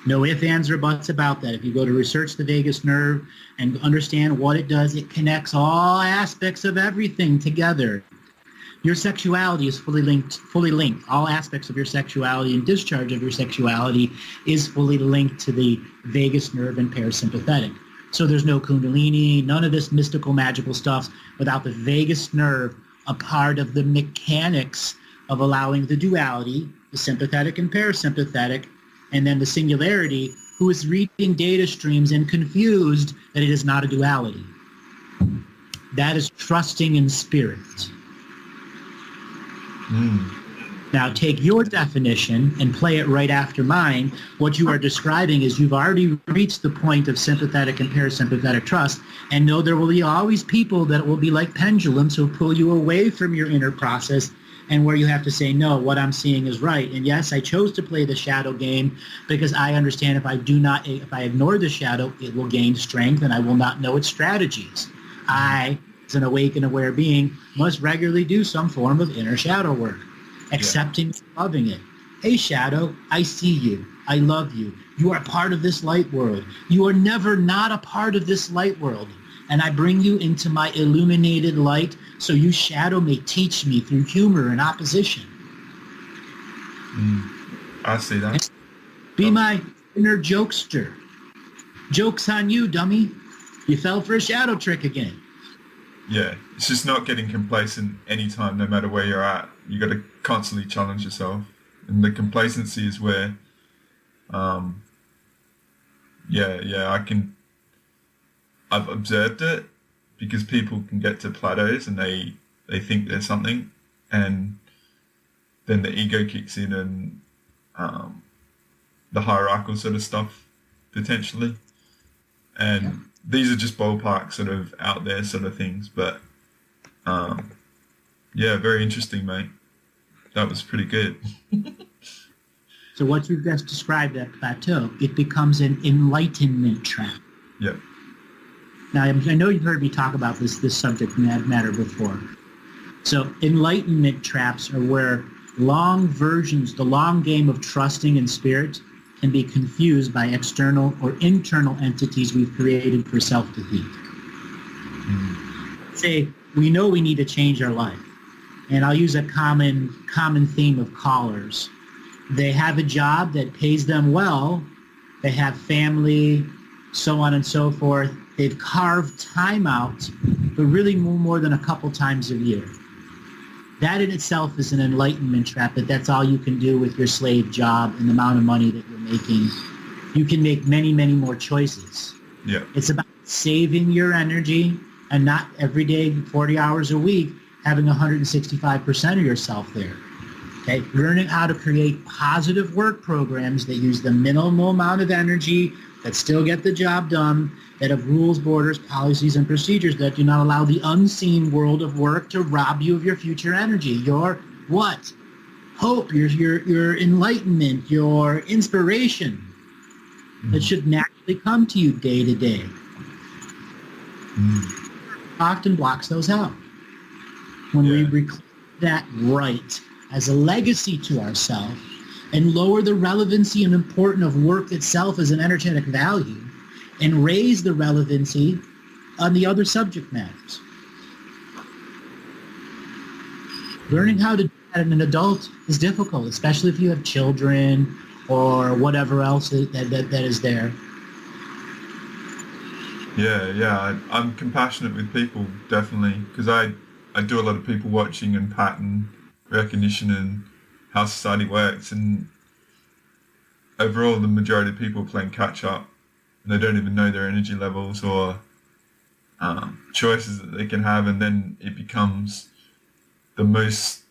No ifs, ands, or buts about that. If you go to research the vagus nerve and understand what it does, it connects all aspects of everything together. Your sexuality is fully linked. All aspects of your sexuality and discharge of your sexuality is fully linked to the vagus nerve and parasympathetic. So there's no kundalini, none of this mystical, magical stuff without the vagus nerve, a part of the mechanics of allowing the duality, the sympathetic and parasympathetic, and then the singularity, who is reading data streams and confused that it is not a duality. That is trusting in spirit. Now take your definition and play it right after mine. What you are describing is you've already reached the point of sympathetic and parasympathetic trust, and know there will be always people that will be like pendulums who pull you away from your inner process, and where you have to say, no, what I'm seeing is right. And yes, I chose to play the shadow game because I understand if I ignore the shadow, it will gain strength and I will not know its strategies. I, as an awake and aware being, must regularly do some form of inner shadow work, accepting and loving it. Hey, shadow, I see you. I love you. You are part of this light world. You are never not a part of this light world. And I bring you into my illuminated light so you, shadow, may teach me through humor and opposition. I see that. Be my inner jokester. Joke's on you, dummy. You fell for a shadow trick again. Yeah, it's just not getting complacent anytime, no matter where you're at. You got to constantly challenge yourself. And the complacency is where, I've observed it, because people can get to plateaus and they think there's something, and then the ego kicks in and the hierarchical sort of stuff, potentially. And these are just ballpark sort of out there sort of things, but very interesting, mate. That was pretty good. So what you've just described, that plateau, it becomes an enlightenment trap. Yep. Now, I know you've heard me talk about this subject matter before. So enlightenment traps are where long versions, the long game of trusting in spirit, can be confused by external or internal entities we've created for self-defeat. Say, we know we need to change our life. And I'll use a common theme of callers. They have a job that pays them well. They have family, so on and so forth. They've carved time out, but really more than a couple times a year. That in itself is an enlightenment trap, that that's all you can do with your slave job and the amount of money that you're making. You can make many, many more choices. Yeah. It's about saving your energy and not every day, 40 hours a week, having 165% of yourself there. Okay? Learning how to create positive work programs that use the minimal amount of energy, that still get the job done, that have rules, borders, policies, and procedures that do not allow the unseen world of work to rob you of your future energy. Your what? Hope, your enlightenment, your inspiration that should naturally come to you day to day. Often blocks those out. When we reclaim that right as a legacy to ourselves and lower the relevancy and importance of work itself as an energetic value and raise the relevancy on the other subject matters. Learning how to do that as an adult is difficult, especially if you have children or whatever else that is there. Yeah, I'm compassionate with people, definitely, because I do a lot of people watching and pattern recognition and how society works, and overall the majority of people are playing catch up, and they don't even know their energy levels or choices that they can have, and then it becomes the most,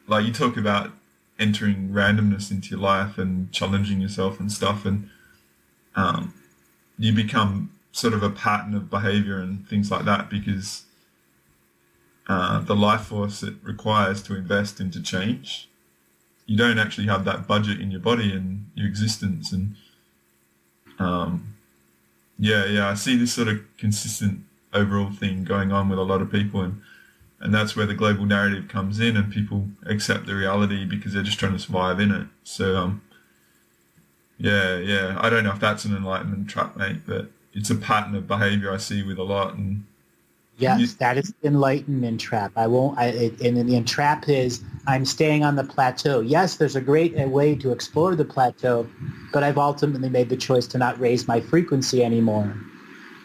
like you talk about entering randomness into your life and challenging yourself and stuff, and you become sort of a pattern of behavior and things like that, because the life force it requires to invest into change, you don't actually have that budget in your body and your existence. And I see this sort of consistent overall thing going on with a lot of people, and that's where the global narrative comes in, and people accept the reality because they're just trying to survive in it. So I don't know if that's an enlightenment trap, mate, but it's a pattern of behavior I see with a lot. And yes, that is the enlightenment trap. And the entrap is I'm staying on the plateau. Yes, there's a great way to explore the plateau, but I've ultimately made the choice to not raise my frequency anymore.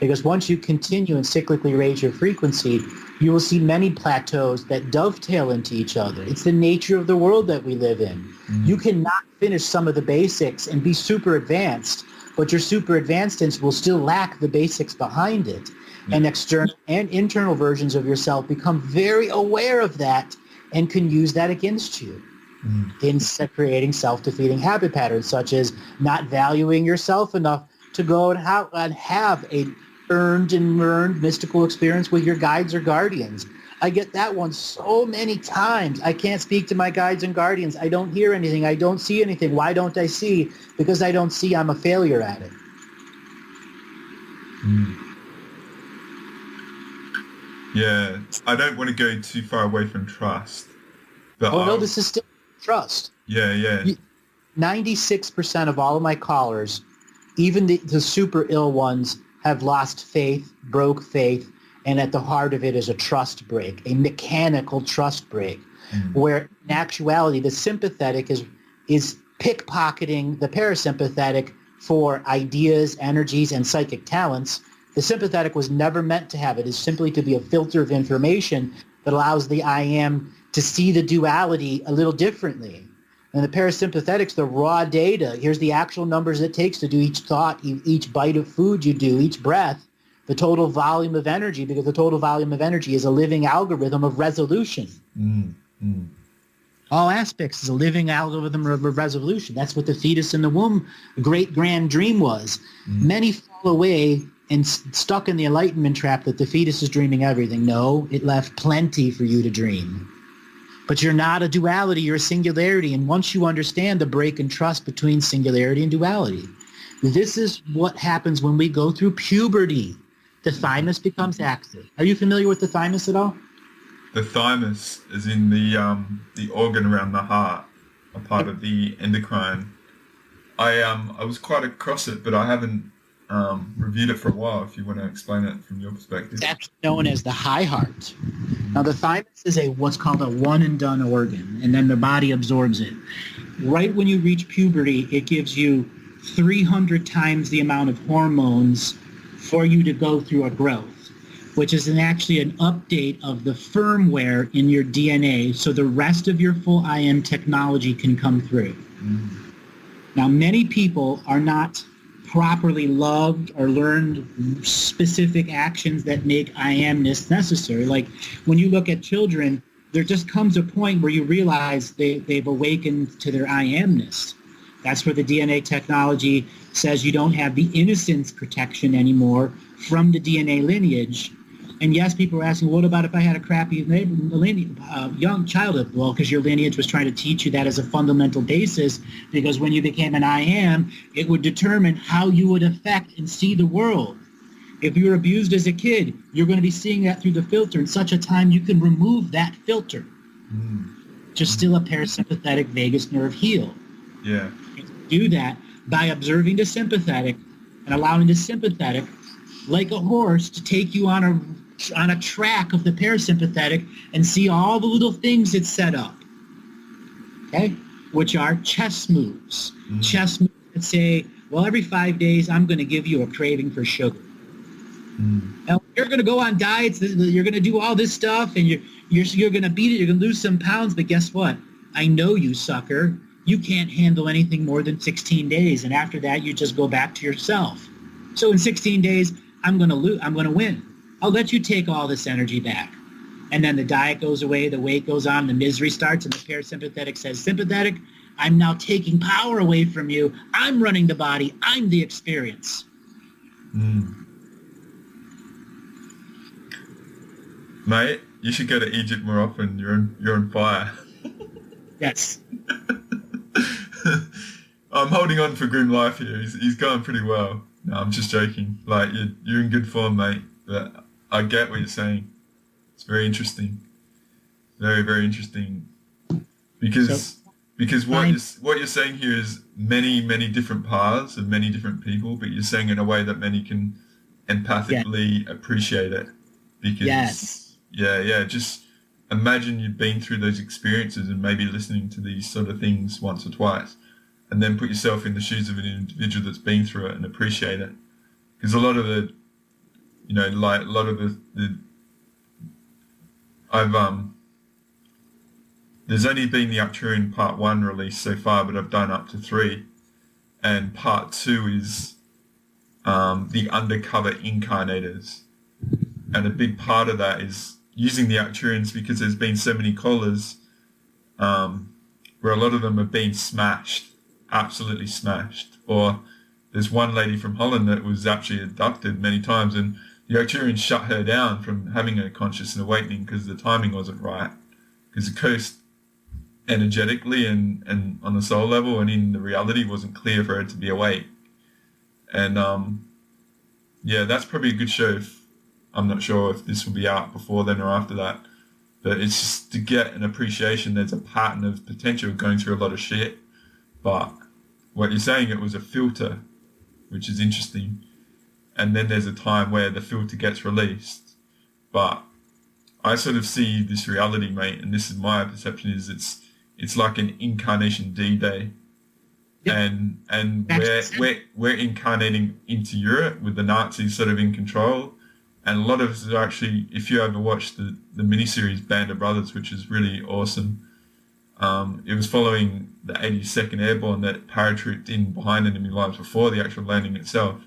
Because once you continue and cyclically raise your frequency, you will see many plateaus that dovetail into each other. It's the nature of the world that we live in. You cannot finish some of the basics and be super advanced, but your super advancedness will still lack the basics behind it. And external and internal versions of yourself become very aware of that and can use that against you in creating self-defeating habit patterns, such as not valuing yourself enough to go and have a earned mystical experience with your guides or guardians. I get that one so many times. I can't speak to my guides and guardians. I don't hear anything. I don't see anything. Why don't I see? Because I don't see. I'm a failure at it. Yeah, I don't want to go too far away from trust. But no, this is still trust. Yeah. 96% of all of my callers, even the super ill ones, have lost faith, broke faith, and at the heart of it is a trust break, a mechanical trust break, where in actuality the sympathetic is pickpocketing the parasympathetic for ideas, energies, and psychic talents. The sympathetic was never meant to have it. It's simply to be a filter of information that allows the I am to see the duality a little differently. And the parasympathetic's the raw data. Here's the actual numbers it takes to do each thought, each bite of food you do, each breath, the total volume of energy, because the total volume of energy is a living algorithm of resolution. All aspects is a living algorithm of resolution. That's what the fetus in the womb, great grand dream was. Many fall away and stuck in the enlightenment trap that the fetus is dreaming everything. No, it left plenty for you to dream. But you're not a duality, you're a singularity. And once you understand the break in trust between singularity and duality, this is what happens when we go through puberty. The thymus becomes active. Are you familiar with the thymus at all? The thymus is in the organ around the heart, a part of the endocrine. I was quite across it, but I haven't reviewed it for a while. If you want to explain it from your perspective. It's actually known as the high heart. Now, the thymus is what's called a one and done organ, and then the body absorbs it. Right when you reach puberty, it gives you 300 times the amount of hormones for you to go through a growth, which is actually an update of the firmware in your DNA, so the rest of your full I am technology can come through. Now, many people are not properly loved or learned specific actions that make I amness necessary. Like when you look at children, there just comes a point where you realize they've awakened to their I amness. That's where the DNA technology says you don't have the innocence protection anymore from the DNA lineage. And yes, people are asking, what about if I had a crappy young childhood? Well, because your lineage was trying to teach you that as a fundamental basis, because when you became an I am, it would determine how you would affect and see the world. If you were abused as a kid, you're going to be seeing that through the filter. In such a time, you can remove that filter to still a parasympathetic vagus nerve heal. Yeah. Do that by observing the sympathetic and allowing the sympathetic, like a horse, to take you on a track of the parasympathetic and see all the little things it's set up, okay, which are chess moves. Chess moves that say, well, every 5 days I'm going to give you a craving for sugar. Now, you're going to go on diets, you're going to do all this stuff, and you're going to beat it, you're going to lose some pounds, but guess what? I know you, sucker. You can't handle anything more than 16 days, and after that, you just go back to yourself. So in 16 days, I'm going to win. I'll let you take all this energy back. And then the diet goes away, the weight goes on, the misery starts, and the parasympathetic says, sympathetic, I'm now taking power away from you. I'm running the body. I'm the experience. Mate, you should go to Egypt more often. You're on fire. Yes. I'm holding on for Grim Life here. He's going pretty well. No, I'm just joking. Like, you're in good form, mate. But I get what you're saying. It's very interesting. Very, very interesting. Because what you're saying here is many, many different paths of many different people, but you're saying in a way that many can empathically appreciate it. Because just imagine you've been through those experiences and maybe listening to these sort of things once or twice, and then put yourself in the shoes of an individual that's been through it and appreciate it. Because a lot of the there's only been the Arcturian Part 1 released so far, but I've done up to 3. And Part 2 is the undercover incarnators. And a big part of that is using the Arcturians, because there's been so many callers where a lot of them have been smashed, absolutely smashed. Or there's one lady from Holland that was actually abducted many times, and the Arcturians shut her down from having a conscious and awakening because the timing wasn't right. Because the coast energetically and on the soul level and in the reality wasn't clear for her to be awake. And that's probably a good show. I'm not sure if this will be out before then or after that, but it's just to get an appreciation. There's a pattern of potential going through a lot of shit, but what you're saying, it was a filter, which is interesting. And then there's a time where the filter gets released. But I sort of see this reality, mate, and this is my perception, is it's like an incarnation D-Day. Yep. And we're incarnating into Europe with the Nazis sort of in control. And a lot of us are actually, if you ever watched the miniseries Band of Brothers, which is really awesome, it was following the 82nd Airborne that paratrooped in behind enemy lines before the actual landing itself.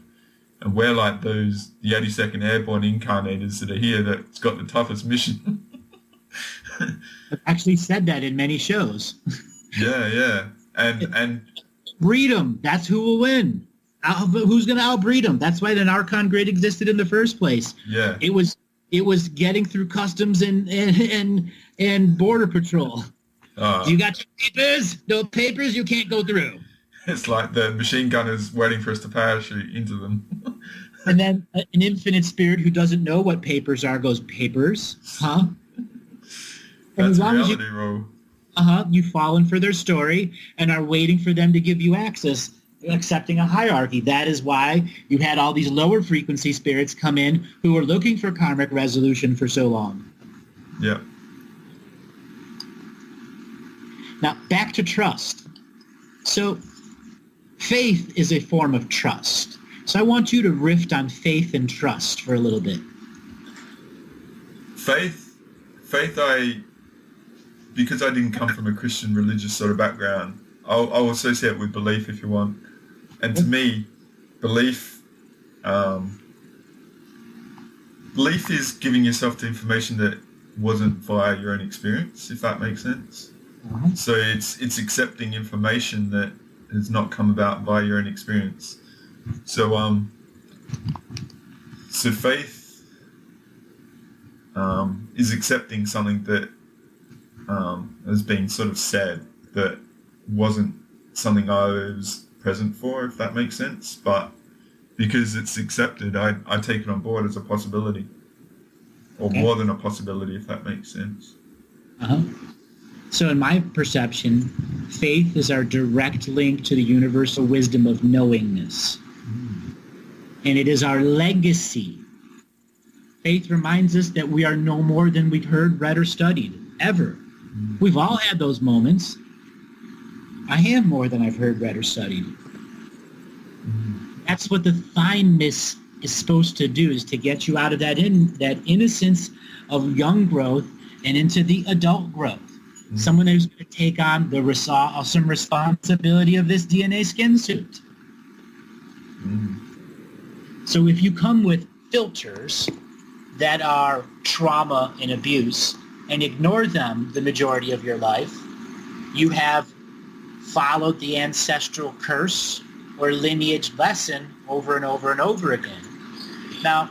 And we're like the 82nd Airborne incarnators that are here that's got the toughest mission. I've actually said that in many shows. Yeah. And breed them. That's who will win. Who's going to outbreed them? That's why the Archon grid existed in the first place. Yeah. It was getting through customs and border patrol. You got your papers? No papers, you can't go through. It's like the machine gunners waiting for us to parachute into them. And then an infinite spirit who doesn't know what papers are goes, papers? Huh? That's a reality rule. You've fallen for their story and are waiting for them to give you access. accepting a hierarchy. That is why you had all these lower frequency spirits come in who were looking for karmic resolution for so long. Yeah. Now, back to trust. So, faith is a form of trust. So I want you to riff on faith and trust for a little bit. Faith, because I didn't come from a Christian religious sort of background, I'll associate it with belief if you want. And to me, belief is giving yourself the information that wasn't via your own experience, if that makes sense. Mm-hmm. So it's accepting information that has not come about by your own experience. So faith is accepting something that has been sort of said that wasn't something I was present for, if that makes sense. But because it's accepted, I take it on board as a possibility, or more than a possibility, if that makes sense. Uh-huh. So in my perception, faith is our direct link to the universal wisdom of knowingness. And it is our legacy. Faith reminds us that we are no more than we've heard, read, or studied, ever. We've all had those moments. I have more than I've heard, read, or studied. That's what the thymus is supposed to do, is to get you out of that innocence of young growth and into the adult growth. Someone who's going to take on some responsibility of this DNA skin suit. So if you come with filters that are trauma and abuse and ignore them the majority of your life, you have followed the ancestral curse or lineage lesson over and over and over again. Now,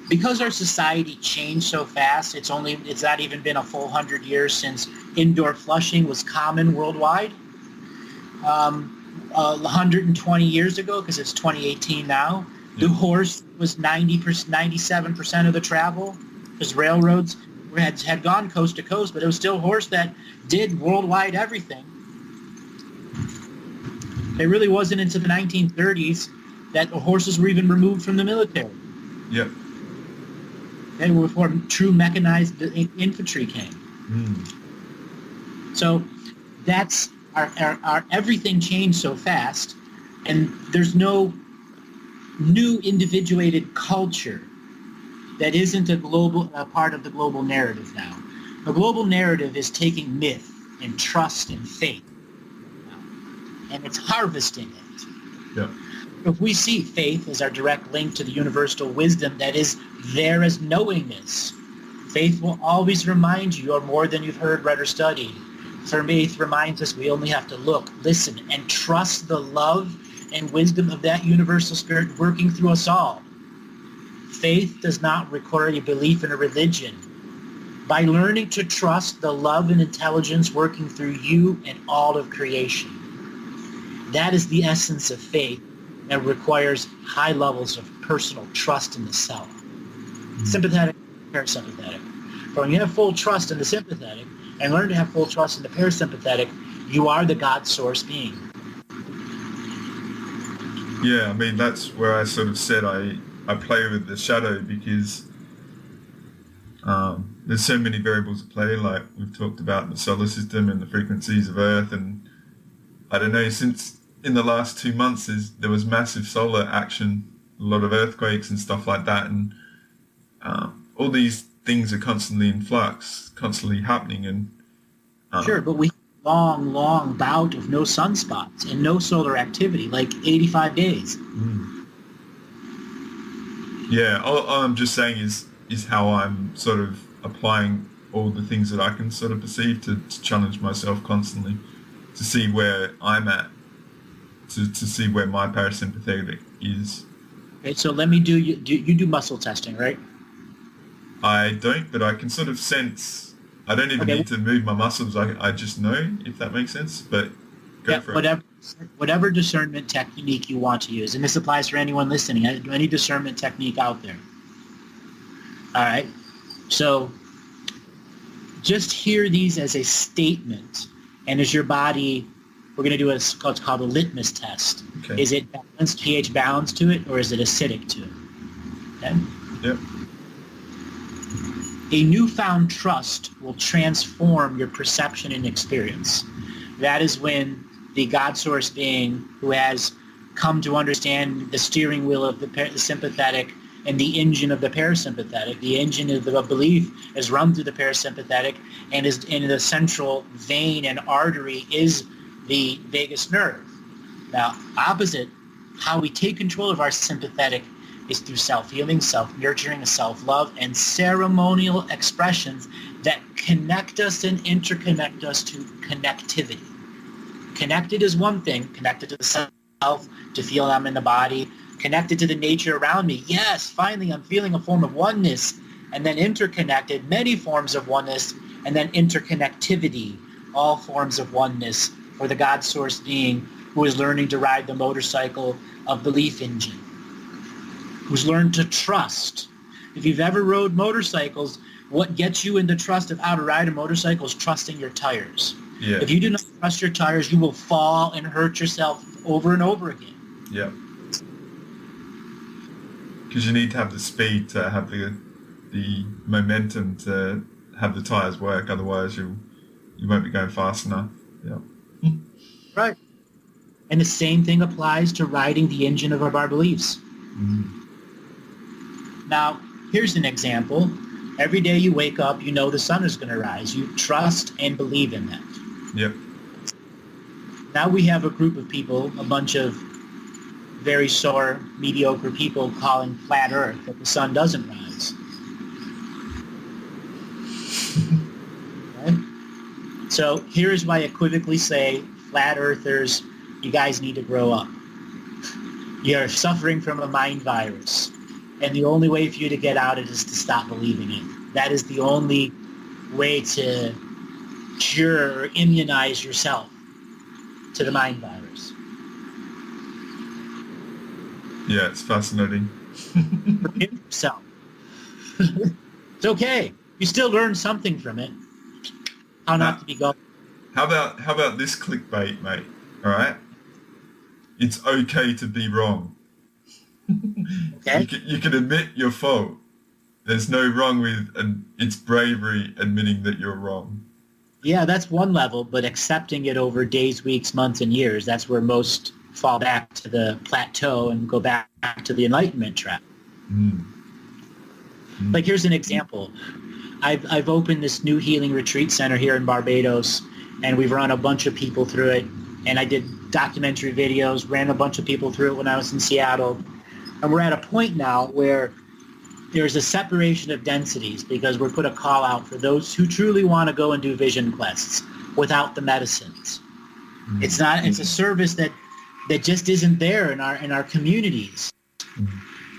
because our society changed so fast, it's not even been a full 100 years since indoor flushing was common worldwide. 120 years ago, because it's 2018 now, the horse was 97% of the travel, because railroads had gone coast to coast, but it was still horse that did worldwide everything. It really wasn't until the 1930s that the horses were even removed from the military. Yep. And before true mechanized infantry came. So that's our everything changed so fast, and there's no new individuated culture that isn't a part of the global narrative now. The global narrative is taking myth and trust and faith, and it's harvesting it. Yeah. If we see faith as our direct link to the universal wisdom that is there as knowingness, faith will always remind you of more than you've heard, read, or studied. Faith reminds us we only have to look, listen, and trust the love and wisdom of that universal spirit working through us all. Faith does not require a belief in a religion. By learning to trust the love and intelligence working through you and all of creation. That is the essence of faith, and requires high levels of personal trust in the self. Sympathetic, parasympathetic. But when you have full trust in the sympathetic and learn to have full trust in the parasympathetic, you are the God source being. Yeah, I mean, that's where I sort of said I play with the shadow, because there's so many variables at play, like we've talked about the solar system and the frequencies of Earth, and I don't know, since in the last 2 months there was massive solar action, a lot of earthquakes and stuff like that, and all these things are constantly in flux, constantly happening. And sure, but we long bout of no sunspots and no solar activity, like 85 days. Yeah, all I'm just saying is how I'm sort of applying all the things that I can sort of perceive to challenge myself constantly, to see where I'm at, to see where my parasympathetic is. Okay, so let me you do muscle testing, right? I don't, but I can sort of sense. I don't even need to move my muscles. I just know, if that makes sense. But go for it. Whatever discernment technique you want to use, and this applies for anyone listening. Any discernment technique out there. All right. So just hear these as a statement, and as your body we're going to do what's called a litmus test. Okay. Is it balanced, pH balanced to it, or is it acidic to it? Okay? Yep. A newfound trust will transform your perception and experience. That is when the God source being who has come to understand the steering wheel of the sympathetic and the engine of the parasympathetic. The engine of the belief is run through the parasympathetic, and is in the central vein and artery is the vagus nerve. Now, opposite, how we take control of our sympathetic is through self-healing, self-nurturing, self-love, and ceremonial expressions that connect us and interconnect us to connectivity. Connected is one thing, connected to the self, to feel I'm in the body, connected to the nature around me. Yes, finally I'm feeling a form of oneness, and then interconnected, many forms of oneness, and then interconnectivity, all forms of oneness for the God source being who is learning to ride the motorcycle of belief engine, who's learned to trust. If you've ever rode motorcycles, what gets you into trust of how to ride a motorcycle is trusting your tires. Yeah. If you do not trust your tires, you will fall and hurt yourself over and over again. Yeah. Because you need to have the speed to have the momentum to have the tires work. Otherwise, you won't be going fast enough. Yeah. Right. And the same thing applies to riding the engine of our beliefs. Mm. Now, here's an example. Every day you wake up, you know the sun is going to rise. You trust and believe in that. Yep. Now we have a group of people, a bunch of very sore, mediocre people calling flat Earth that the sun doesn't rise. Right? So here's why I equivocally say, flat Earthers, you guys need to grow up. You're suffering from a mind virus, and the only way for you to get out of it is to stop believing it. That is the only way to cure or immunize yourself to the mind virus. Yeah, it's fascinating. Forgive yourself. It's okay. You still learn something from it. How not to be going. How about this clickbait, mate? All right. It's okay to be wrong. Okay. You can admit your fault. There's no wrong with, and it's bravery admitting that you're wrong. Yeah, that's one level, but accepting it over days, weeks, months, and years, that's where most fall back to the plateau and go back to the enlightenment trap. Mm. Mm. Like, here's an example. I've opened this new healing retreat center here in Barbados, and we've run a bunch of people through it, and I did documentary videos, ran a bunch of people through it when I was in Seattle, and we're at a point now where there's a separation of densities because we're put a call out for those who truly want to go and do vision quests without the medicines. Mm-hmm. It's a service that just isn't there in our communities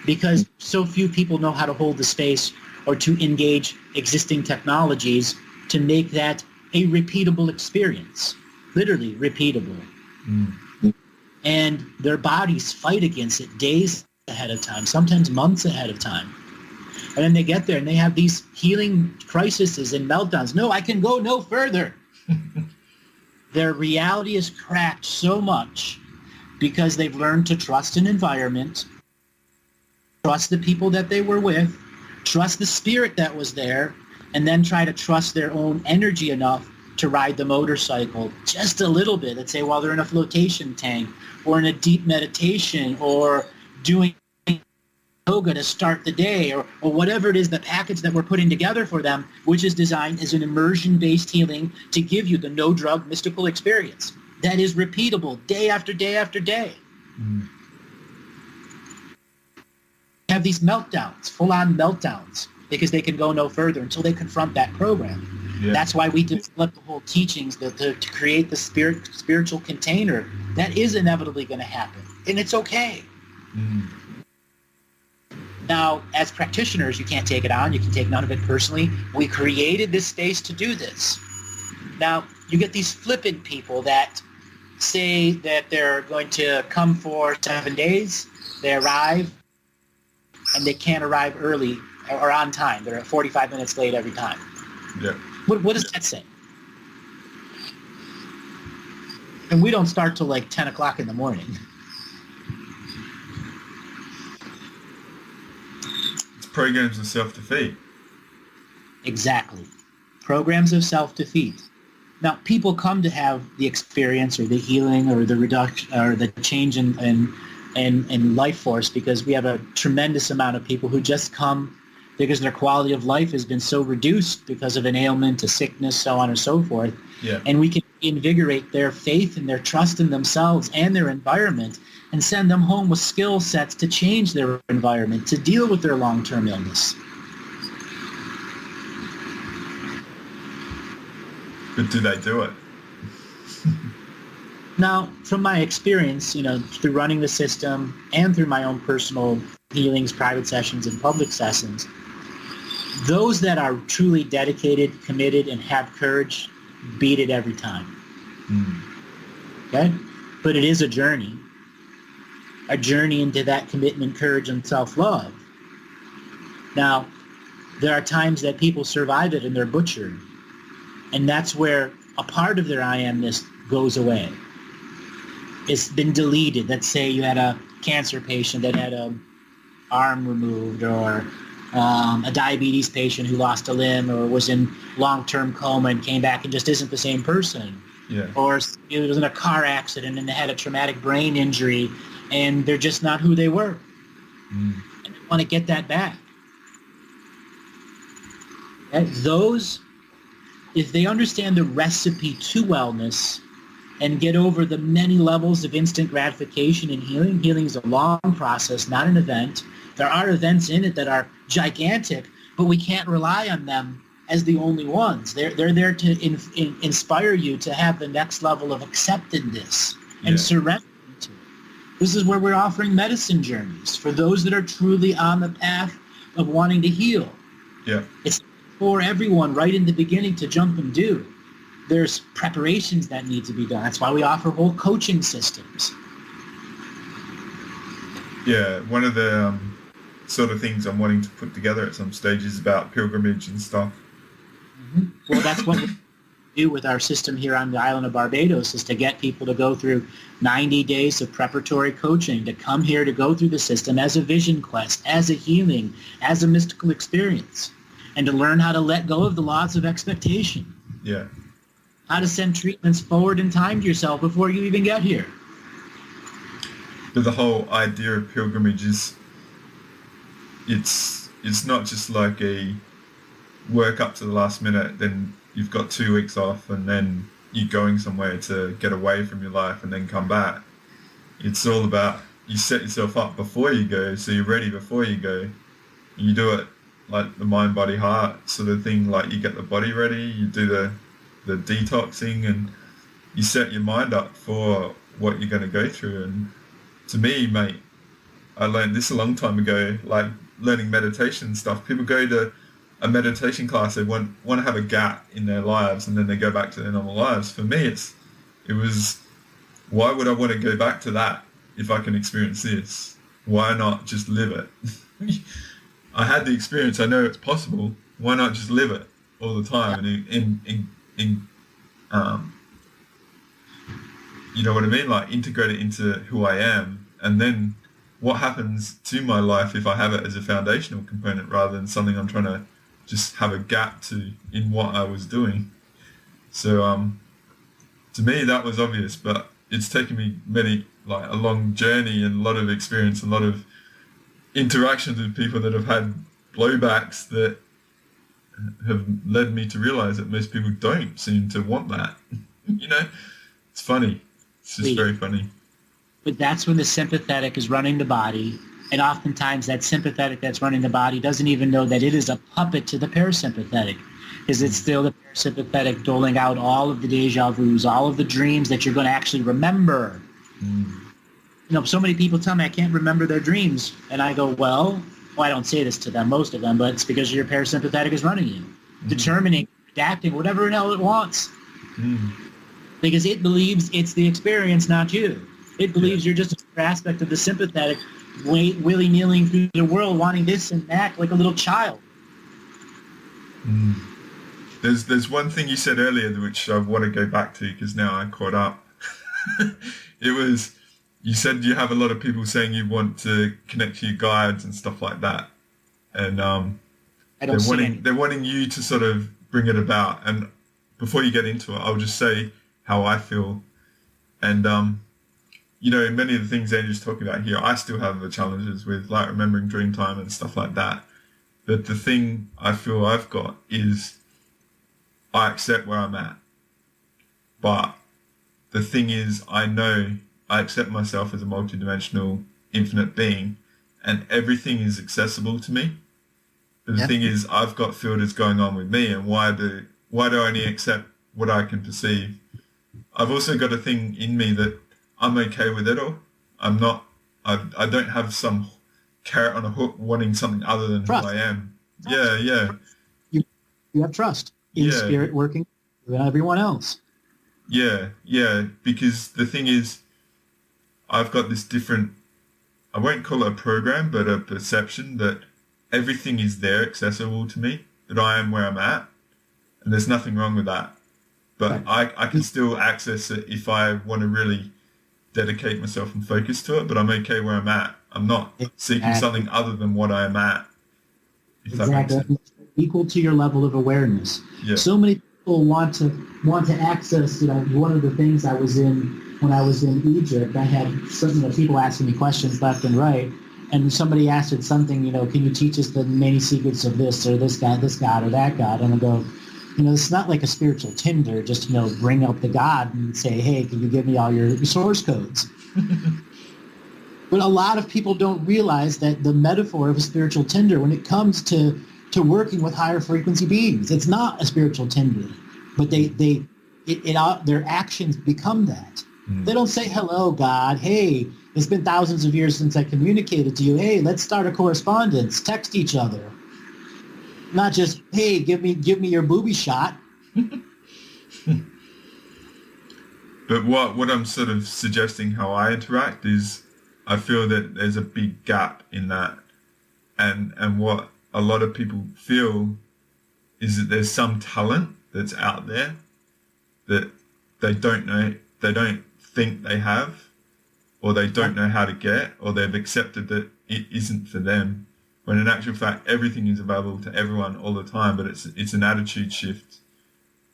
because so few people know how to hold the space or to engage existing technologies to make that a repeatable experience, literally repeatable. Mm. And their bodies fight against it days ahead of time, sometimes months ahead of time. And then they get there and they have these healing crises and meltdowns. No, I can go no further. Their reality is cracked so much because they've learned to trust an environment, trust the people that they were with, trust the spirit that was there, and then try to trust their own energy enough to ride the motorcycle just a little bit. Let's say while they're in a flotation tank or in a deep meditation or doing yoga to start the day or whatever it is, the package that we're putting together for them, which is designed as an immersion-based healing to give you the no-drug mystical experience that is repeatable day after day after day. Mm. Have these meltdowns, full-on meltdowns, because they can go no further until they confront that program. Yeah. That's why we developed the whole teachings to create the spiritual container. That is inevitably going to happen, and it's okay. Mm. Now, as practitioners, you can't take it on. You can take none of it personally. We created this space to do this. Now, you get these flippant people that say that they're going to come for 7 days. They arrive, and they can't arrive early or on time. They're 45 minutes late every time. Yeah. What does that say? And we don't start till like 10 o'clock in the morning. It's programs of self-defeat. Exactly. Programs of self-defeat. Now, people come to have the experience or the healing or the reduction or the change in life force because we have a tremendous amount of people who just come because their quality of life has been so reduced because of an ailment, a sickness, so on and so forth. Yeah. And we can invigorate their faith and their trust in themselves and their environment and send them home with skill sets to change their environment, to deal with their long-term illness. But do they do it? Now, from my experience, through running the system and through my own personal healings, private sessions, and public sessions, those that are truly dedicated, committed, and have courage beat it every time. Okay? But it is a journey into that commitment, courage, and self-love. Now, there are times that people survive it and they're butchered. And that's where a part of their I amness goes away. It's been deleted. Let's say you had a cancer patient that had an arm removed, or a diabetes patient who lost a limb or was in long-term coma and came back and just isn't the same person. Yeah. Or it was in a car accident and they had a traumatic brain injury and they're just not who they were. And they want to get that back. Okay? Those, if they understand the recipe to wellness and get over the many levels of instant gratification and healing, healing is a long process, not an event. There are events in it that are gigantic, but we can't rely on them as the only ones. They're there to inspire you to have the next level of accepting this and surrendering to it. This is where we're offering medicine journeys for those that are truly on the path of wanting to heal. Yeah. It's for everyone right in the beginning to jump and do. There's preparations that need to be done. That's why we offer whole coaching systems. Yeah, one of the sort of things I'm wanting to put together at some stage is about pilgrimage and stuff. Well, that's what we do with our system here on the island of Barbados, is to get people to go through 90 days of preparatory coaching, to come here to go through the system as a vision quest, as a healing, as a mystical experience, and to learn how to let go of the laws of expectation. Yeah. How to send treatments forward in time to yourself before you even get here. But the whole idea of pilgrimage is, it's not just like a work up to the last minute, then you've got 2 weeks off and then you're going somewhere to get away from your life and then come back. It's all about, you set yourself up before you go, so you're ready before you go. You do it like the mind, body, heart sort of thing. Like you get the body ready, you do the detoxing, and you set your mind up for what you're going to go through. And to me, mate, I learned this a long time ago, like learning meditation and stuff. People go to a meditation class, they want to have a gap in their lives and then they go back to their normal lives. For me, it was, why would I want to go back to that if I can experience this? Why not just live it? I had the experience, I know it's possible. Why not just live it all the time? And you know what I mean? Like integrate it into who I am, and then what happens to my life if I have it as a foundational component rather than something I'm trying to just have a gap to in what I was doing. So to me that was obvious, but it's taken me a long journey and a lot of experience, a lot of interactions with people that have had blowbacks that have led me to realize that most people don't seem to want that. It's funny. It's just very funny. But that's when the sympathetic is running the body, and oftentimes that sympathetic that's running the body doesn't even know that it is a puppet to the parasympathetic, because it's still the parasympathetic doling out all of the deja vus, all of the dreams that you're going to actually remember. So many people tell me I can't remember their dreams, and I go, well, I don't say this to them, most of them, but it's because your parasympathetic is running you, determining, adapting, whatever the hell it wants. Because it believes it's the experience, not you. It believes you're just an aspect of the sympathetic, willy-nilly through the world, wanting this and that like a little child. There's one thing you said earlier which I want to go back to because now I caught up. It was, you said you have a lot of people saying you want to connect to your guides and stuff like that. And I don't see any. they're wanting you to sort of bring it about. And before you get into it, I'll just say how I feel. And, you know, many of the things Andrew's talking about here, I still have the challenges with, like remembering dream time and stuff like that. But the thing I feel I've got is I accept where I'm at. But the thing is, I know I accept myself as a multidimensional, infinite being, and everything is accessible to me. But the thing is, I've got filters going on with me, and why do I only accept what I can perceive? I've also got a thing in me that I'm okay with it all. I'm not. I don't have some carrot on a hook wanting something other than Trust. who I am. Yeah. You have trust in spirit working with everyone else. Yeah, because the thing is, I've got this different, I won't call it a program, but a perception that everything is there accessible to me, that I am where I'm at, and there's nothing wrong with that. But I can still access it if I want to really dedicate myself and focus to it, but I'm okay where I'm at. I'm not seeking something other than what I am at. If that makes sense. Equal to your level of awareness. Yeah. So many people want to access, you know, one of the things I was in when I was in Egypt, I had some people asking me questions left and right, and somebody asked it something, you know, can you teach us the many secrets of this or this God or that God? And I go, you know, it's not like a spiritual Tinder, just, you know, bring up the God and say, hey, can you give me all your source codes? But a lot of people don't realize that the metaphor of a spiritual Tinder, when it comes to working with higher frequency beings, it's not a spiritual Tinder, but their actions become that. They don't say, hello, God. Hey, it's been thousands of years since I communicated to you. Hey, let's start a correspondence. Text each other. Not just, hey, give me your booby shot. But what I'm sort of suggesting how I interact is I feel that there's a big gap in that. And what a lot of people feel is that there's some talent that's out there that they don't know, they don't think they have, or they don't know how to get, or they've accepted that it isn't for them. When in actual fact, everything is available to everyone all the time, but it's an attitude shift.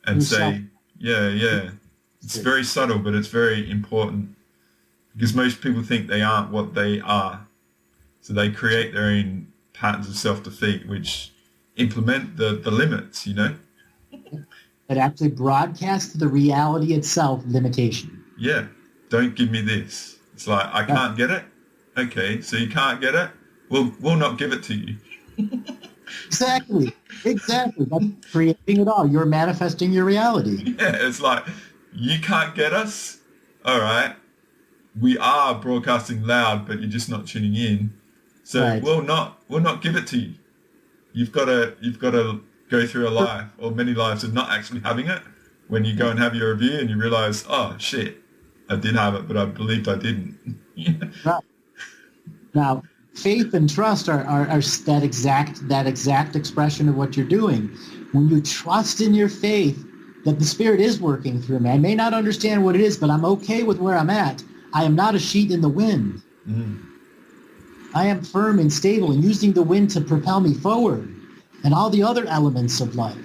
And say, it's very subtle, but it's very important, because most people think they aren't what they are. So they create their own patterns of self-defeat, which implement the limits, you know? It actually broadcasts the reality itself limitation. Yeah. Don't give me this. It's like, I can't get it. Okay, so you can't get it? We'll not give it to you. Exactly. That's creating it all. You're manifesting your reality. Yeah, it's like, you can't get us? All right. We are broadcasting loud, but you're just not tuning in. So we'll not give it to you. You've got to go through a life, or many lives, of not actually having it. When you go and have your review and you realize, oh shit, I did have it, but I believed I didn't. Right. Now, faith and trust are that exact expression of what you're doing. When you trust in your faith that the Spirit is working through me, I may not understand what it is, but I'm okay with where I'm at. I am not a sheet in the wind. I am firm and stable and using the wind to propel me forward, and all the other elements of life.